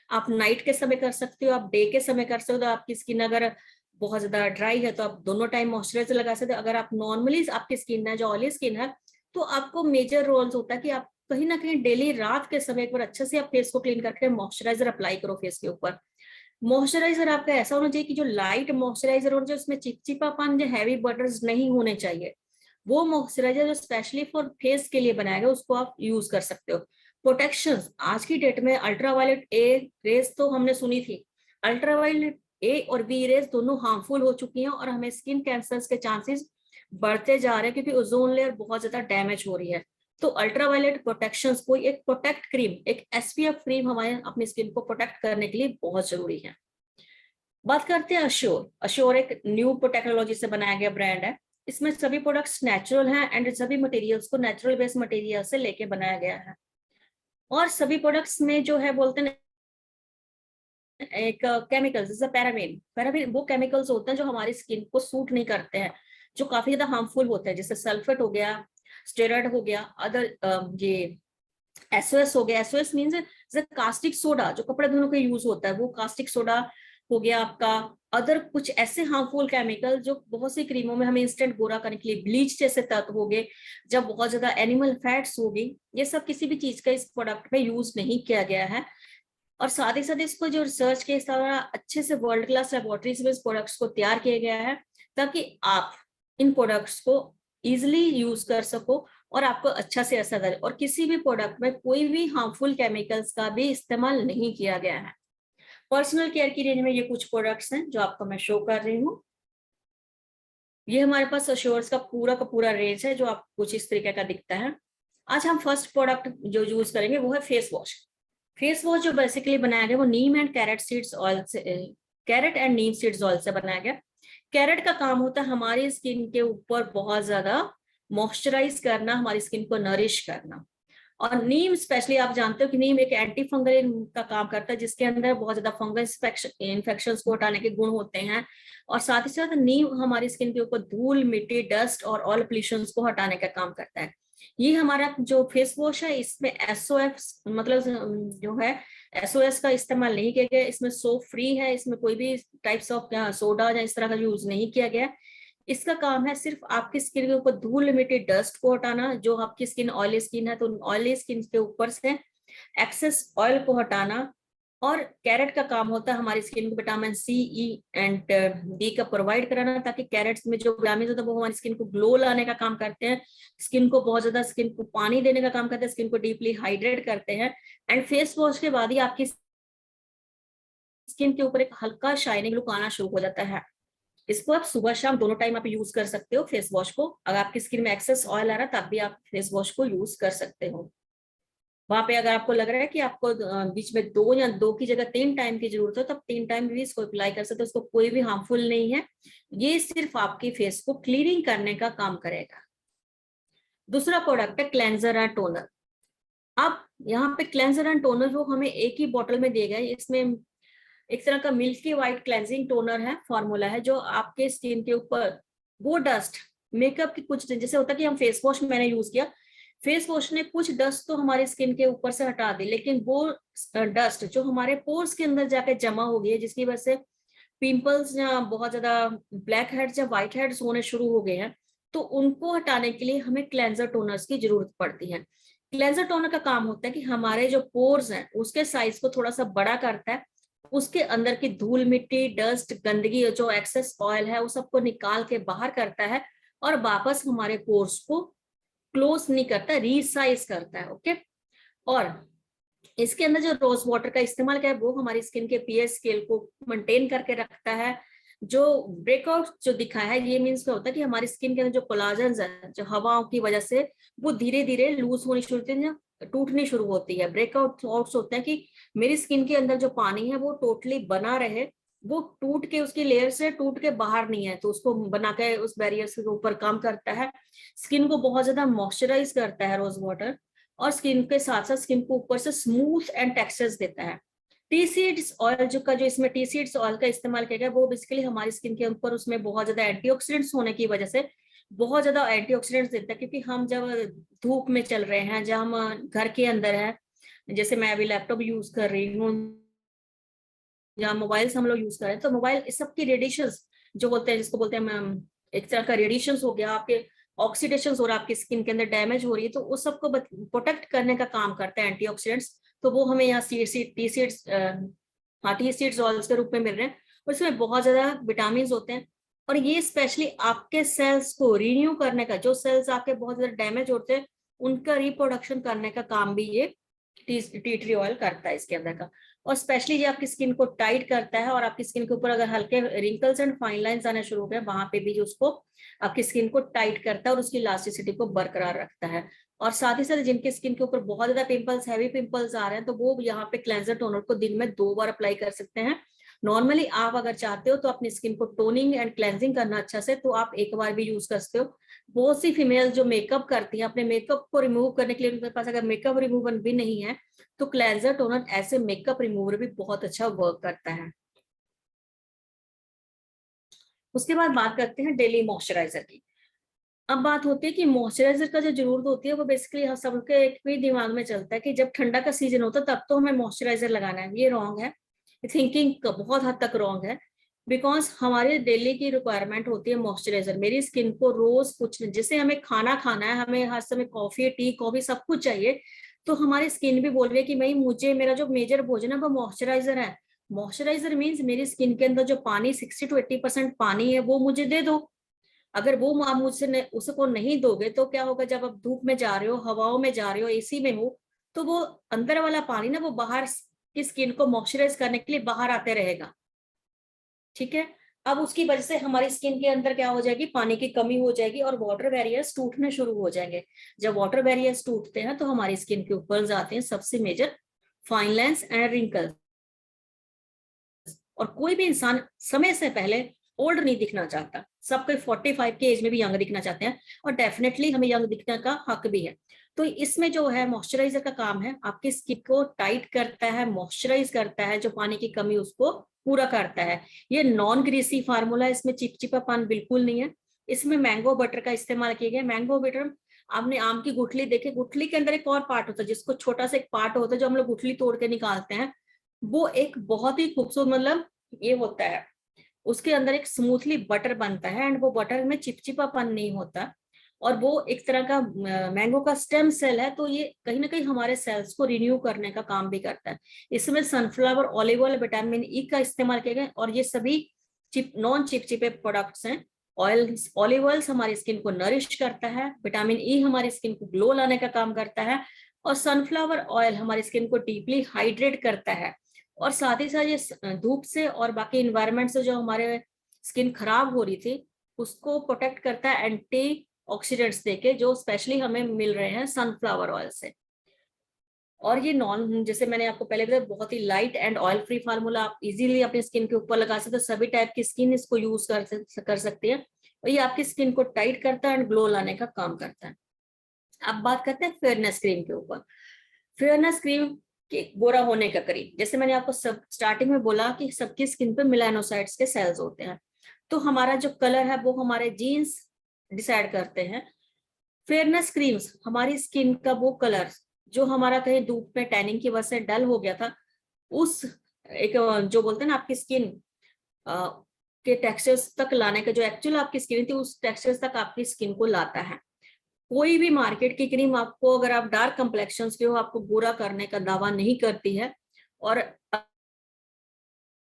आप नाइट के समय कर सकते हो, आप डे के समय कर सकते हो। आपकी स्किन अगर बहुत ज्यादा ड्राई है तो आप दोनों टाइम मॉइस्चराइजर लगा सकते हो। अगर आप नॉर्मली आपकी स्किन है जो ऑयली स्किन है, तो आपको मेजर रोल्स होता है कि आप कहीं ना कहीं डेली रात के समय एक बार अच्छे से आप फेस को क्लीन करके मॉइस्चराइजर अप्लाई करो फेस के ऊपर। मॉइस्चराइजर आपका ऐसा होना चाहिए कि जो लाइट मॉइस्चराइजर हो, जो इसमें चिपचिपापन, जो हैवी बटर्स नहीं होने चाहिए, वो मॉइस्चराइजर जो स्पेशली फॉर फेस के लिए बनाया गया उसको आप यूज कर सकते हो। प्रोटेक्शन, आज की डेट में अल्ट्रावायलेट ए रेज तो हमने सुनी थी, अल्ट्रावायलेट ए और बी रेज दोनों हार्मफुल हो चुकी हैं और हमें स्किन कैंसर के चांसेस बढ़ते जा रहे हैं, क्योंकि ओजोन लेयर बहुत ज्यादा डैमेज हो रही है। तो अल्ट्रावायलेट प्रोटेक्शन, कोई एक प्रोटेक्ट क्रीम, एक एसपीएफ क्रीम हमारे अपनी स्किन को प्रोटेक्ट करने के लिए बहुत जरूरी है। बात करते हैं अश्योर। अश्योर एक न्यू टेक्नोलॉजी से बनाया गया ब्रांड है। इसमें सभी प्रोडक्ट्स नेचुरल हैं एंड सभी मटेरियल्स को नेचुरल बेस्ड मटेरियल से लेके बनाया गया है। और सभी प्रोडक्ट्स में जो है बोलते हैं एक केमिकल्स, जैसे पैराबेन, पैराबेन वो केमिकल्स होते हैं जो हमारी स्किन को सूट नहीं करते हैं, जो काफी ज्यादा हार्मफुल होते हैं, जैसे सल्फेट हो गया, स्टेरॉइड हो गया, अदर ये एसओएस हो गया। एसओएस मीन्स जैसे कास्टिक सोडा जो कपड़े धोने के यूज होता है, वो कास्टिक सोडा हो गया आपका। अदर कुछ ऐसे हार्मफुल केमिकल जो बहुत सी क्रीमों में हमें इंस्टेंट गोरा करने के लिए, ब्लीच जैसे तत्व हो गए, जब बहुत ज्यादा एनिमल फैट्स होगी, ये सब किसी भी चीज का इस प्रोडक्ट में यूज नहीं किया गया है। और साथ ही साथ इसको जो रिसर्च के द्वारा अच्छे से वर्ल्ड क्लास लेबोरेटरीज में इस प्रोडक्ट्स को तैयार किया गया है, ताकि आप इन प्रोडक्ट्स को इजिली यूज कर सको और आपको अच्छा से असर करे। और किसी भी प्रोडक्ट में कोई भी हार्मफुल केमिकल्स का भी इस्तेमाल नहीं किया गया है। पर्सनल केयर की रेंज में ये कुछ प्रोडक्ट्स हैं जो आपको मैं शो कर रही हूँ। ये हमारे पास अश्योर्स का पूरा रेंज है जो आप कुछ इस तरीके का दिखता है। आज हम फर्स्ट प्रोडक्ट जो यूज करेंगे वो है फेस वॉश। फेस वॉश जो बेसिकली बनाया गया वो नीम एंड कैरेट सीड्स ऑयल से, carrot and Neem seeds oil से बनाया गया। कैरेट का काम होता है हमारी स्किन के ऊपर बहुत ज्यादा मॉइस्चराइज करना, हमारी स्किन को नरिश करना। और नीम स्पेशली आप जानते हो कि नीम एक एंटी फंगल का काम करता है, जिसके अंदर बहुत ज्यादा फंगस इन्फेक्शन को हटाने के गुण होते हैं। और साथ ही साथ नीम हमारी स्किन के ऊपर धूल, मिट्टी, डस्ट और ऑयल पोल्यूशन को हटाने का काम करता है। ये हमारा जो फेस वॉश है इसमें एसओएफ मतलब जो है एसओएस का इस्तेमाल नहीं किया गया, इसमें सोप फ्री है, इसमें कोई भी टाइप्स ऑफ सोडा या इस तरह का यूज नहीं किया गया। इसका काम है सिर्फ आपकी स्किन के ऊपर धूल मिट्टी डस्ट को हटाना। जो आपकी स्किन ऑयली स्किन है तो ऑयली स्किन के ऊपर से एक्सेस ऑयल को हटाना। और कैरेट का काम होता है हमारी स्किन को vitamin C, E and D का प्रोवाइड कराना, ताकि कैरेट्स में जो विटामिन होता है वो हमारी स्किन को ग्लो लाने का काम करते हैं, स्किन को बहुत ज्यादा स्किन को पानी देने का काम करते हैं, स्किन को डीपली हाइड्रेट करते हैं। एंड फेस वॉश के बाद ही आपकी स्किन के ऊपर एक हल्का शाइनिंग लुक आना शुरू हो जाता है। इसको आप सुबह शाम दोनों टाइम आप यूज कर सकते हो फेस वॉश को। अगर आपकी स्किन में एक्सेस ऑयल आ रहा है तब भी आप फेस वॉश को यूज कर सकते हो। वहां पे अगर आपको लग रहा है कि आपको बीच में 2 या 2 की जगह 3 टाइम की जरूरत हो, तब 3 टाइम भी इसको अप्लाई कर सकते हो। इसको कोई भी हार्मफुल नहीं है, ये सिर्फ आपकी फेस को क्लीनिंग करने का काम करेगा। दूसरा प्रोडक्ट है क्लेंजर एंड टोनर। अब यहाँ पे क्लेंजर एंड टोनर जो हमें एक ही बॉटल में दिए गए, इसमें एक तरह का मिल्की व्हाइट क्लेंजिंग टोनर है, फॉर्मूला है, जो आपके स्किन के ऊपर वो डस्ट मेकअप की कुछ, जैसे होता है कि हम फेस वॉश मैंने यूज किया, फेस वॉश ने कुछ डस्ट तो हमारी स्किन के ऊपर से हटा दी, लेकिन वो डस्ट जो हमारे पोर्स के अंदर जाके जमा हो गई है, जिसकी वजह से पिंपल्स या बहुत ज्यादा ब्लैक हेड्स या व्हाइट हेड्स होने शुरू हो गए हैं, तो उनको हटाने के लिए हमें क्लेंजर टोनर्स की जरूरत पड़ती है। क्लेंजर टोनर का काम होता है कि हमारे जो पोर्स हैं उसके साइज को थोड़ा सा बड़ा करता है, उसके अंदर की धूल मिट्टी डस्ट गंदगी जो एक्सेस ऑयल है वो सबको निकाल के बाहर करता है, और वापस हमारे पोर्स को क्लोज नहीं करता, रीसाइज करता है। ओके। और इसके अंदर जो रोज वाटर का इस्तेमाल किया है वो हमारी स्किन के पीएच स्केल को मेंटेन करके रखता है। जो ब्रेकआउट जो दिखा है ये मीन्स क्या होता है कि हमारी स्किन के अंदर जो कोलाजन है, जो हवाओं की वजह से वो धीरे धीरे लूज होनी शुरू होती है, टूटनी शुरू होती है। ब्रेकआउट थॉट्स होते हैं कि मेरी स्किन के अंदर जो पानी है वो टोटली बना रहे, वो टूट के उसकी लेयर से टूट के बाहर नहीं है, तो उसको बना के उस बैरियर के ऊपर काम करता है। स्किन को बहुत ज्यादा मॉइस्चराइज करता है रोज वाटर, और स्किन के साथ साथ स्किन को ऊपर से स्मूथ एंड टेक्सचर्स देता है। टी सीड्स ऑयल जो इसमें टी सीड्स ऑयल का इस्तेमाल किया गया वो बेसिकली हमारी स्किन के ऊपर उसमें बहुत ज्यादा एंटीऑक्सीडेंट्स होने की वजह से बहुत ज्यादा एंटीऑक्सीडेंट्स देता है। क्योंकि हम जब धूप में चल रहे हैं, जब हम घर के अंदर है, जैसे मैं अभी लैपटॉप यूज कर रही हूँ या मोबाइल हम लोग यूज कर रहे हैं, तो मोबाइल इस सब की रेडिएशंस जो बोलते हैं, जिसको बोलते हैं एक तरह का रेडिएशंस हो गया, आपके ऑक्सीडेशन हो रहा है, आपकी स्किन के अंदर डैमेज हो रही है, तो उस सबको प्रोटेक्ट करने का काम करते हैं एंटीऑक्सीडेंट्स। तो वो हमें यहाँ टी सीड्स ऑयल्स के रूप में मिल रहे हैं, और इसमें बहुत ज्यादा विटामिन होते हैं। और ये स्पेशली आपके सेल्स को रिन्यू करने का, जो सेल्स आपके बहुत ज्यादा डैमेज होते हैं उनका रिप्रोडक्शन करने का काम भी ये टी ट्री ऑयल करता है इसके अंदर का। और स्पेशली ये आपकी स्किन को टाइट करता है, और आपकी स्किन के ऊपर अगर हल्के रिंकल्स एंड फाइन लाइंस आने शुरू हो गए, वहां पे भी जो उसको आपकी स्किन को टाइट करता है और उसकी इलास्टिसिटी को बरकरार रखता है। और साथ ही साथ जिनके स्किन के ऊपर बहुत ज्यादा पिंपल्स, हैवी पिंपल्स आ रहे हैं, तो वो यहाँ पे क्लेंजर टोनर को दिन में 2 बार अप्लाई कर सकते हैं। नॉर्मली आप अगर चाहते हो तो अपनी स्किन को टोनिंग एंड क्लेंजिंग करना अच्छा से, तो आप एक बार भी यूज कर सकते हो। बहुत सी फीमेल जो मेकअप करती हैं, अपने मेकअप को रिमूव करने के लिए उनके पास अगर मेकअप रिमूवर भी नहीं है, तो क्लेंजर टोनर ऐसे मेकअप रिमूवर भी बहुत अच्छा वर्क करता है। उसके बाद बात करते हैं डेली मॉइस्चराइजर की। अब बात होती है कि मॉइस्चराइजर का जो जरूरत होती है वो बेसिकली हम सबके एक भी दिमाग में चलता है कि जब ठंडा का सीजन होता है तब तो हमें मॉइस्चराइजर लगाना है। ये रॉन्ग है, थिंकिंग बहुत हद तक रॉन्ग है। बिकॉज हमारी डेली की रिक्वायरमेंट होती है मॉइस्चराइजर। मेरी स्किन को रोज कुछ, जैसे हमें खाना खाना है, हमें हर समय कॉफी टी कॉफी सब कुछ चाहिए, तो हमारी स्किन भी बोल रही है कि भाई मुझे मेरा जो मेजर भोजन है वो मॉइस्चराइजर है। मॉइस्चराइजर मीन्स मेरी स्किन के अंदर जो पानी 60 to 80% पानी है वो मुझे दे दो। अगर वो आप मुझसे उसको नहीं दोगे तो क्या होगा, जब आप धूप में जा रहे हो, हवाओं में जा रहे हो, एसी में हो, तो वो अंदर वाला पानी ना वो बाहर की स्किन को मॉइस्चराइज करने के लिए बाहर आते रहेगा। ठीक है। अब उसकी वजह से हमारी स्किन के अंदर क्या हो जाएगी, पानी की कमी हो जाएगी और वाटर बैरियर्स टूटने शुरू हो जाएंगे। जब वाटर बैरियर्स टूटते हैं तो हमारी स्किन के ऊपर जाते हैं सबसे major fine lines and wrinkles. और कोई भी इंसान समय से पहले ओल्ड नहीं दिखना चाहता, सब कोई 45 के एज में भी यंग दिखना चाहते हैं, और डेफिनेटली हमें यंग दिखने का हक भी है। तो इसमें जो है मॉइस्चराइजर का काम है, आपकी स्किन को टाइट करता है, मॉइस्चराइज करता है, जो पानी की कमी उसको पूरा करता है। ये नॉन ग्रीसी फार्मूला, इसमें चिपचिपापन बिल्कुल नहीं है। इसमें मैंगो बटर का इस्तेमाल किया गया। मैंगो बटर, आपने आम की गुठली देखे, गुठली के अंदर एक और पार्ट होता है जिसको छोटा सा एक पार्ट होता है जो हम लोग गुठली तोड़ के निकालते हैं, वो एक बहुत ही खूबसूरत मतलब ये होता है, उसके अंदर एक स्मूथली बटर बनता है एंड वो बटर में चिपचिपापन नहीं होता, और वो एक तरह का मैंगो का स्टेम सेल है, तो ये कहीं ना कहीं हमारे सेल्स को रिन्यू करने का काम भी करता है। इसमें sunflower olive oil, vitamin E का इस्तेमाल किया गया, और ये सभी नॉन चिपचिपे प्रोडक्ट्स हैं। ऑयल, ऑलिव ऑयल्स हमारी स्किन को नरिश करता है, विटामिन ई हमारी स्किन को ग्लो लाने का काम करता है, और सनफ्लावर ऑयल हमारी स्किन को डीपली हाइड्रेट करता है। और साथ ही साथ ये धूप से और बाकी इन्वायरमेंट से जो हमारे स्किन खराब हो रही थी उसको प्रोटेक्ट करता है एंटी ऑक्सीडेंट्स देके, जो स्पेशली हमें मिल रहे हैं सनफ्लावर ऑयल से। और ये नॉन, जैसे मैंने आपको पहले बताया, बहुत ही light and oil free formula, आप इजीली अपनी स्किन के ऊपर लगा सकते हो, सभी टाइप की स्किन इसको यूज कर सकती है, और ये आपकी स्किन को टाइट करता है एंड ग्लो लाने का काम करता है। अब बात करते हैं फेयरनेस क्रीम के ऊपर। फेयरनेस क्रीम के गोरा होने का करीब, जैसे मैंने आपको सब स्टार्टिंग में बोला कि सबकी स्किन पे मेलानोसाइट्स के सेल्स होते हैं, तो हमारा जो कलर है वो हमारे जीन्स डिसाइड करते हैं। फेयरनेस क्रीम्स हमारी स्किन का वो कलर जो हमारा कहीं धूप में टैनिंग की वजह से डल हो गया था, उस एक जो बोलते हैं ना आपकी स्किन के टेक्सचर्स तक लाने का, जो एक्चुअल आपकी स्किन थी उस टेक्सचर्स तक आपकी स्किन को लाता है। कोई भी मार्केट की क्रीम आपको, अगर आप डार्क कम्प्लेक्शन के हो, आपको गोरा करने का दावा नहीं करती है। और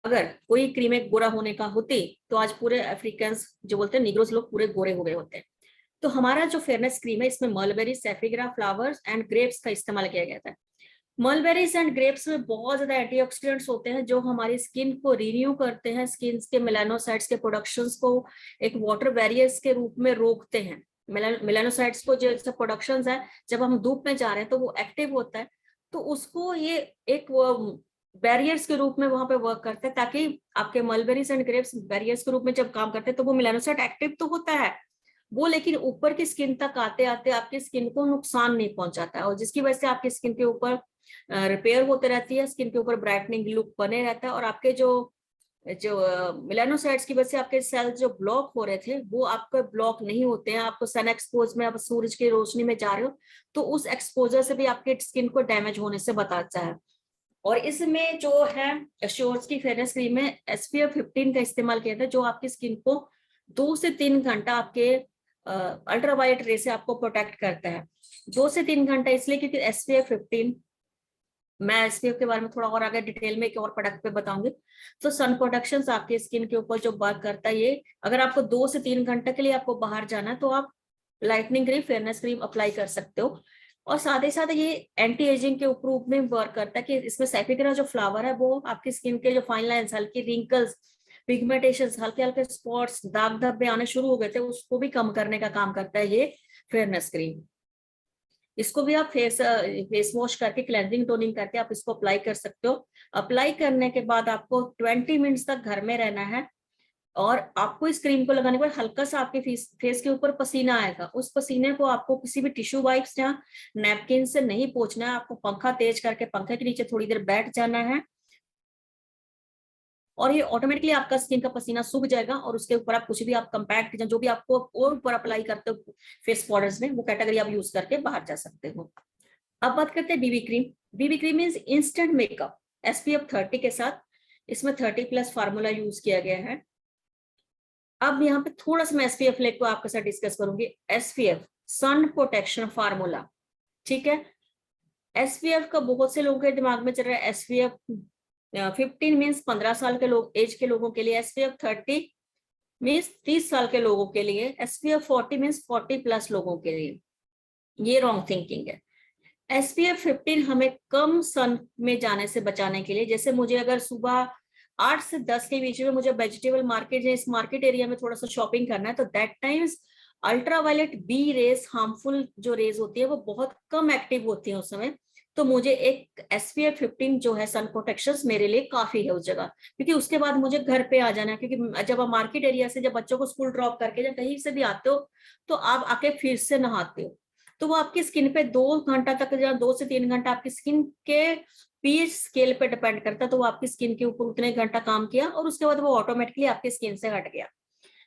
अगर कोई क्रीम एक गोरा होने का होती तो आज पूरे अफ्रीकन जो बोलते हैं निग्रोस लोग पूरे गोरे हो गए होते हैं। तो हमारा जो फेयरनेस क्रीम है इसमें मलबेरी, सैफिग्रा, फ्लावर्स एंड ग्रेप्स का इस्तेमाल किया गया था। मलबेरीज एंड ग्रेप्स में बहुत ज्यादा एंटीऑक्सीडेंट्स होते हैं जो हमारी स्किन को रिन्यू करते हैं, स्किन के मेलानोसाइट्स के प्रोडक्शंस को एक वाटर बैरियर्स के रूप में रोकते हैं। मेलानोसाइट्स को जो प्रोडक्शंस है, जब हम धूप में जा रहे हैं तो वो एक्टिव होता है, तो उसको ये एक बैरियर्स के रूप में वहां पे वर्क करते हैं, ताकि आपके मलबेरीज एंड ग्रेप्स बैरियर्स के रूप में जब काम करते हैं तो वो मेलानोसाइट एक्टिव तो होता है वो, लेकिन ऊपर की स्किन तक आते आते आपकी स्किन को नुकसान नहीं पहुंचाता है, और जिसकी वजह से आपकी स्किन के ऊपर रिपेयर होते रहती है, स्किन के ऊपर ब्राइटनिंग लुक बने रहता है, और आपके जो जो मेलानोसाइट्स की वजह से आपके सेल्स जो ब्लॉक हो रहे थे वो आपके ब्लॉक नहीं होते हैं। आपको सन एक्सपोज में, आप सूरज की रोशनी में जा रहे हो तो उस एक्सपोजर से भी आपके स्किन को डैमेज होने से बचाता है। और इसमें जो है एश्योर्स की फेयरनेस क्रीम में SPF 15 का इस्तेमाल किया था, जो आपकी स्किन को 2 से 3 घंटा आपके अल्ट्रावायलेट रे से आपको प्रोटेक्ट करता है। 2 से 3 घंटा इसलिए क्योंकि SPF 15, मैं SPF के बारे में थोड़ा और आगे डिटेल में एक और प्रोडक्ट पे बताऊंगी। तो सन प्रोटेक्शन आपकी स्किन के ऊपर जो वर्क करता है, ये अगर आपको 2 से 3 घंटे के लिए आपको बाहर जाना है तो आप lightning cream, fairness cream apply कर सकते हो। और साथ ही साथ ये एंटी एजिंग के ऊपर में वर्क करता है कि इसमें सैफिग्रा जो फ्लावर है वो आपकी स्किन के जो फाइन लाइंस, हल्की रिंकल्स, पिगमेंटेशन, हल्के हल्के स्पॉट्स, दाग धब्बे आने शुरू हो गए थे, उसको भी कम करने का काम करता है ये फेयरनेस क्रीम। इसको भी आप फेस वॉश करके, क्लेंजिंग टोनिंग करके आप इसको अप्लाई कर सकते हो। अप्लाई करने के बाद आपको 20 मिनट्स तक घर में रहना है, और आपको इस क्रीम को लगाने के बाद हल्का सा आपके फेस के ऊपर पसीना आएगा, उस पसीने को आपको किसी भी टिश्यू वाइप्स या नैपकिन से नहीं पोंछना है, आपको पंखा तेज करके पंखे के नीचे थोड़ी देर बैठ जाना है, और ये ऑटोमेटिकली आपका स्किन का पसीना सूख जाएगा, और उसके ऊपर आप कुछ भी आप कंपैक्ट जो भी आपको और ऊपर अप्लाई करते हो फेस पाउडर्स में, वो कैटेगरी आप यूज करके बाहर जा सकते हो। अब बात करते हैं BB cream. BB cream means instant makeup SPF 30 के साथ, इसमें 30+ फार्मूला यूज किया गया है। अब यहाँ पे थोड़ा सा मैं SPF लेग को आपके साथ डिस्कस करूंगी। SPF सन प्रोटेक्शन फार्मूला, ठीक है। SPF का बहुत से लोगों के दिमाग में चल रहा है SPF 15 मीन्स 15 साल के लोग एज के लोगों के लिए, SPF 30 मीन्स 30 साल के लोगों के लिए, SPF 40 मीन्स 40+ लोगों के लिए। ये रॉन्ग थिंकिंग है। SPF 15 हमें कम सन में जाने से बचाने के लिए, जैसे मुझे अगर सुबह 8 से 10 के बीच में मुझे वेजिटेबल मार्केट या इस मार्केट एरिया में थोड़ा सा शॉपिंग करना है, तो that times ultraviolet B rays, harmful जो रेज होती है वो बहुत कम एक्टिव होती है उस समय, तो मुझे एक SPF 15 जो है सन प्रोटेक्शन मेरे लिए काफी है उस जगह, क्योंकि उसके बाद मुझे घर पे आ जाना है, क्योंकि जब आप मार्केट एरिया से जब बच्चों को स्कूल ड्रॉप करके जब कहीं से भी आते हो तो आप आके फिर से नहाते हो, तो वो आपकी स्किन पे 2 घंटा तक या 2 से 3 घंटा आपकी स्किन के पीएच स्केल पे डिपेंड करता है, तो वो आपकी स्किन के ऊपर उतने घंटा काम किया और उसके बाद वो ऑटोमेटिकली आपकी स्किन से हट गया।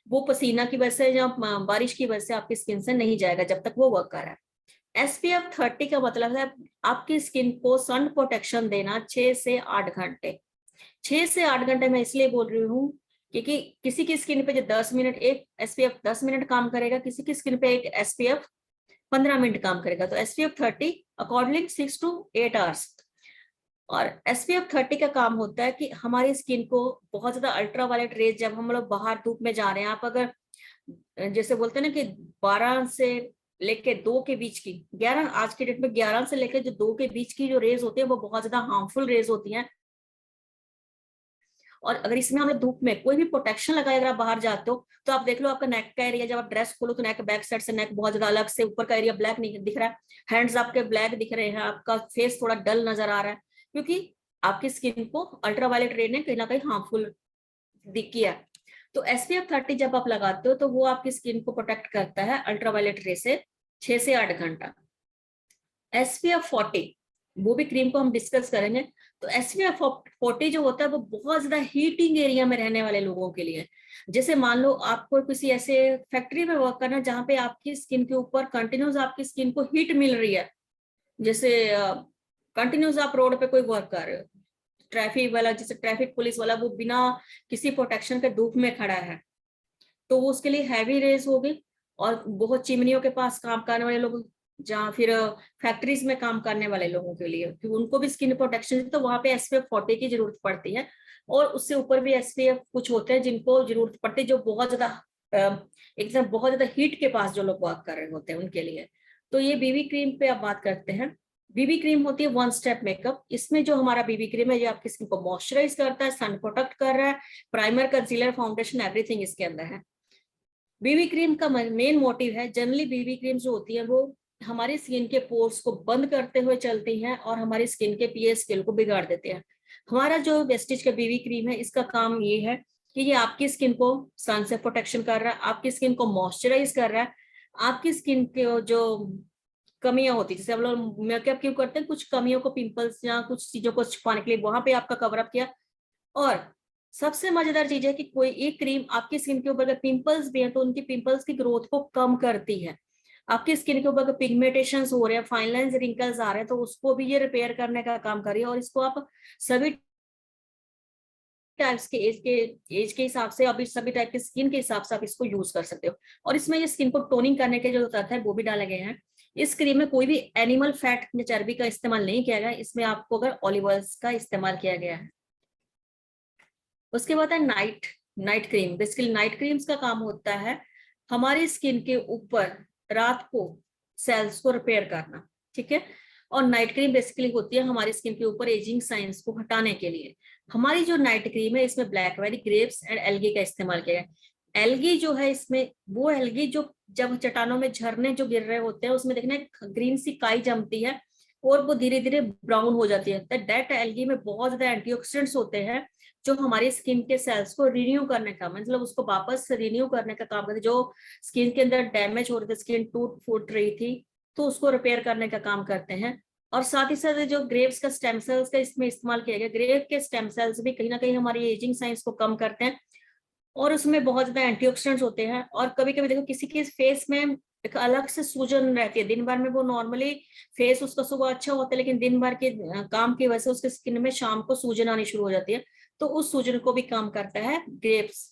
वो पसीना की वजह से या बारिश की वजह से आपकी स्किन से नहीं जाएगा जब तक वो वर्क कर रहा है। SPF 30 का मतलब है आपकी स्किन को सन प्रोटेक्शन देना 6 से 8 घंटे। 6 से 8 घंटे मैं इसलिए बोल रही हूँ क्योंकि किसी की स्किन पे जो 10 मिनट एक एसपीएफ 10 मिनट काम करेगा, किसी की स्किन पे एक एसपीएफ 15 मिनट काम करेगा। तो एसपीएफ 30 अकॉर्डिंग 6 to 8 आवर्स। और एसपीएफ 30 का काम होता है कि हमारी स्किन को बहुत ज्यादा अल्ट्रा वायलेट रेज, जब हम लोग बाहर धूप में जा रहे हैं, आप अगर जैसे बोलते हैं ना कि 12 से लेके 2 के बीच की 11, आज के डेट में 11 से लेके जो 2 के बीच की जो रेज होती है वो बहुत ज्यादा हार्मफुल रेज होती हैं। और अगर इसमें हम लोग धूप में कोई भी प्रोटेक्शन लगाए अगर आप बाहर जाते हो, तो आप देख लो आपका नेक का एरिया, जब आप ड्रेस खोलो तो नेक बैक साइड से नेक बहुत ज्यादा अलग से, ऊपर का एरिया ब्लैक नहीं दिख रहा है, हैंड्स आपके ब्लैक दिख रहे हैं, आपका फेस थोड़ा डल नजर आ रहा है, क्योंकि आपकी स्किन को अल्ट्रावायलेट रे ने कहीं ना कहीं हार्मफुल किया। तो एसपीएफ 30 जब आप लगाते हो तो वो आपकी स्किन को प्रोटेक्ट करता है अल्ट्रावायलेट रे से 6 से 8 घंटा। एसपीएफ 40 वो भी क्रीम को हम डिस्कस करेंगे। तो एसपीएफ 40 जो होता है वो बहुत ज्यादा हीटिंग एरिया में रहने वाले लोगों के लिए। जैसे मान लो आपको किसी ऐसे फैक्ट्री में वर्क करना जहां पे आपकी स्किन के ऊपर कंटिन्यूस आपकी स्किन को हीट मिल रही है, जैसे कंटिन्यूस आप रोड पे कोई वर्क कर रहे हो, ट्रैफिक वाला जैसे ट्रैफिक पुलिस वाला वो बिना किसी प्रोटेक्शन के धूप में खड़ा है, तो वो उसके लिए हैवी रेस होगी। और बहुत चिमनियों के पास काम करने वाले लोग, जहाँ फिर फैक्ट्रीज में काम करने वाले लोगों के लिए, क्योंकि उनको भी स्किन प्रोटेक्शन, तो वहां पे एसपीएफ 40 की जरूरत पड़ती है। और उससे ऊपर भी एसपीएफ कुछ होते हैं जिनको जरूरत पड़ती है, जो बहुत ज्यादा एकदम बहुत ज्यादा हीट के पास जो लोग वर्क कर रहे होते हैं उनके लिए। तो ये बीबी क्रीम पे आप बात करते हैं। बीबी क्रीम होती है 1 स्टेप मेकअप। इसमें जो हमारा बीबी क्रीम है ये आपकी स्किन को मॉइस्चराइज करता है, सन प्रोटेक्ट कर रहा है, प्राइमर, कंसीलर, फाउंडेशन, एवरीथिंग इसके अंदर है। बीबी क्रीम का मेन मोटिव है, जनरली बीबी क्रीम जो होती है वो हमारी स्किन के पोर्स को बंद करते हुए चलती हैं और हमारी स्किन के पीएच स्केल को बिगाड़ देते हैं। हमारा जो वेस्टिज का बीबी क्रीम है इसका काम ये है कि ये आपकी स्किन को सन से प्रोटेक्शन कर रहा है, आपकी स्किन को मॉइस्चराइज कर रहा है, आपकी स्किन के जो कमियां होती है, जैसे हम लोग मेकअप क्यों करते हैं, कुछ कमियों को, पिंपल्स या कुछ चीजों को छुपाने के लिए, वहां पे आपका कवर अप किया। और सबसे मजेदार चीज है कि कोई एक क्रीम आपकी स्किन के ऊपर अगर पिंपल्स भी है तो उनकी पिंपल्स की ग्रोथ को कम करती है। आपकी स्किन के ऊपर अगर पिगमेंटेशंस हो रहे हैं, फाइन लाइंस, रिंकल्स आ रहे हैं, तो उसको भी ये रिपेयर करने का काम कर रही है। और इसको आप सभी टाइप्स के एज के हिसाब से, अभी सभी टाइप के स्किन के हिसाब से आप इसको यूज कर सकते हो। और इसमें ये स्किन को टोनिंग करने के जो तथ्य है वो भी डाले गए हैं। इस क्रीम में कोई भी एनिमल फैट या चर्बी का इस्तेमाल नहीं किया गया, इसमें आपको अगर ऑलिव ऑयल का इस्तेमाल किया गया है। उसके बाद है night cream. Basically night creams का काम होता है हमारी स्किन के ऊपर रात को सेल्स को रिपेयर करना, ठीक है। और नाइट क्रीम बेसिकली होती है हमारी स्किन के ऊपर एजिंग साइंस को हटाने के लिए। हमारी जो नाइट क्रीम है इसमें ब्लैकबेरी, ग्रेप्स एंड एल्गी का इस्तेमाल किया गया। एल्गी जो है इसमें वो एल्गी जो जब चट्टानों में झरने जो गिर रहे होते हैं उसमें देखना ग्रीन सी काई जमती है और वो धीरे धीरे ब्राउन हो जाती है। दैट एल्गी में बहुत ज्यादा एंटीऑक्सीडेंट्स होते हैं जो हमारी स्किन के सेल्स को रिन्यू करने का, मतलब उसको वापस रिन्यू करने का काम करते हैं। जो स्किन के अंदर डैमेज हो रही थी, स्किन टूट फूट रही थी, तो उसको रिपेयर करने का काम करते हैं। और साथ ही साथ जो ग्रेप्स का स्टेम सेल्स का इसमें इस्तेमाल किया गया, ग्रेप के स्टेम सेल्स भी कहीं ना कहीं हमारी एजिंग साइंस को कम करते हैं और उसमें बहुत ज्यादा एंटीऑक्सीडेंट्स होते हैं। और कभी कभी देखो किसी के फेस में एक अलग से सूजन रहती है, दिन भर में वो नॉर्मली फेस उसका सुबह अच्छा होता है, लेकिन दिन भर के काम की वजह से उसके स्किन में शाम को सूजन आनी शुरू हो जाती है, तो उस सूजन को भी कम करता है ग्रेप्स।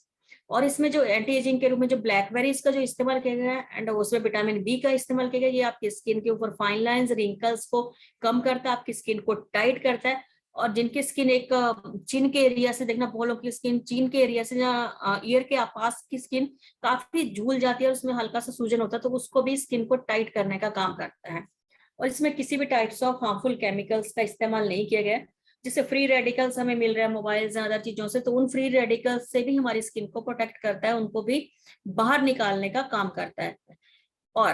और इसमें जो एंटी एजिंग के रूप में जो ब्लैकबेरीज का जो इस्तेमाल किया गया है एंड उसमें विटामिन बी का इस्तेमाल किया गया, ये आपकी स्किन के ऊपर फाइन लाइंस, रिंकल्स को कम करता है, आपकी स्किन को टाइट करता है। और जिनकी स्किन एक चिन के एरिया से, देखना बहुत लोग की स्किन चिन के एरिया से या ईयर के आसपास की स्किन काफी झूल जाती है और उसमें हल्का सा सूजन होता है, तो उसको भी स्किन को टाइट करने का काम करता है। और इसमें किसी भी टाइप्स ऑफ हार्मफुल केमिकल्स का इस्तेमाल नहीं किया गया। जिससे फ्री रेडिकल्स हमें मिल रहा है मोबाइल से, अदर चीजों से, तो उन फ्री रेडिकल्स से भी हमारी स्किन को प्रोटेक्ट करता है, उनको भी बाहर निकालने का काम करता है। और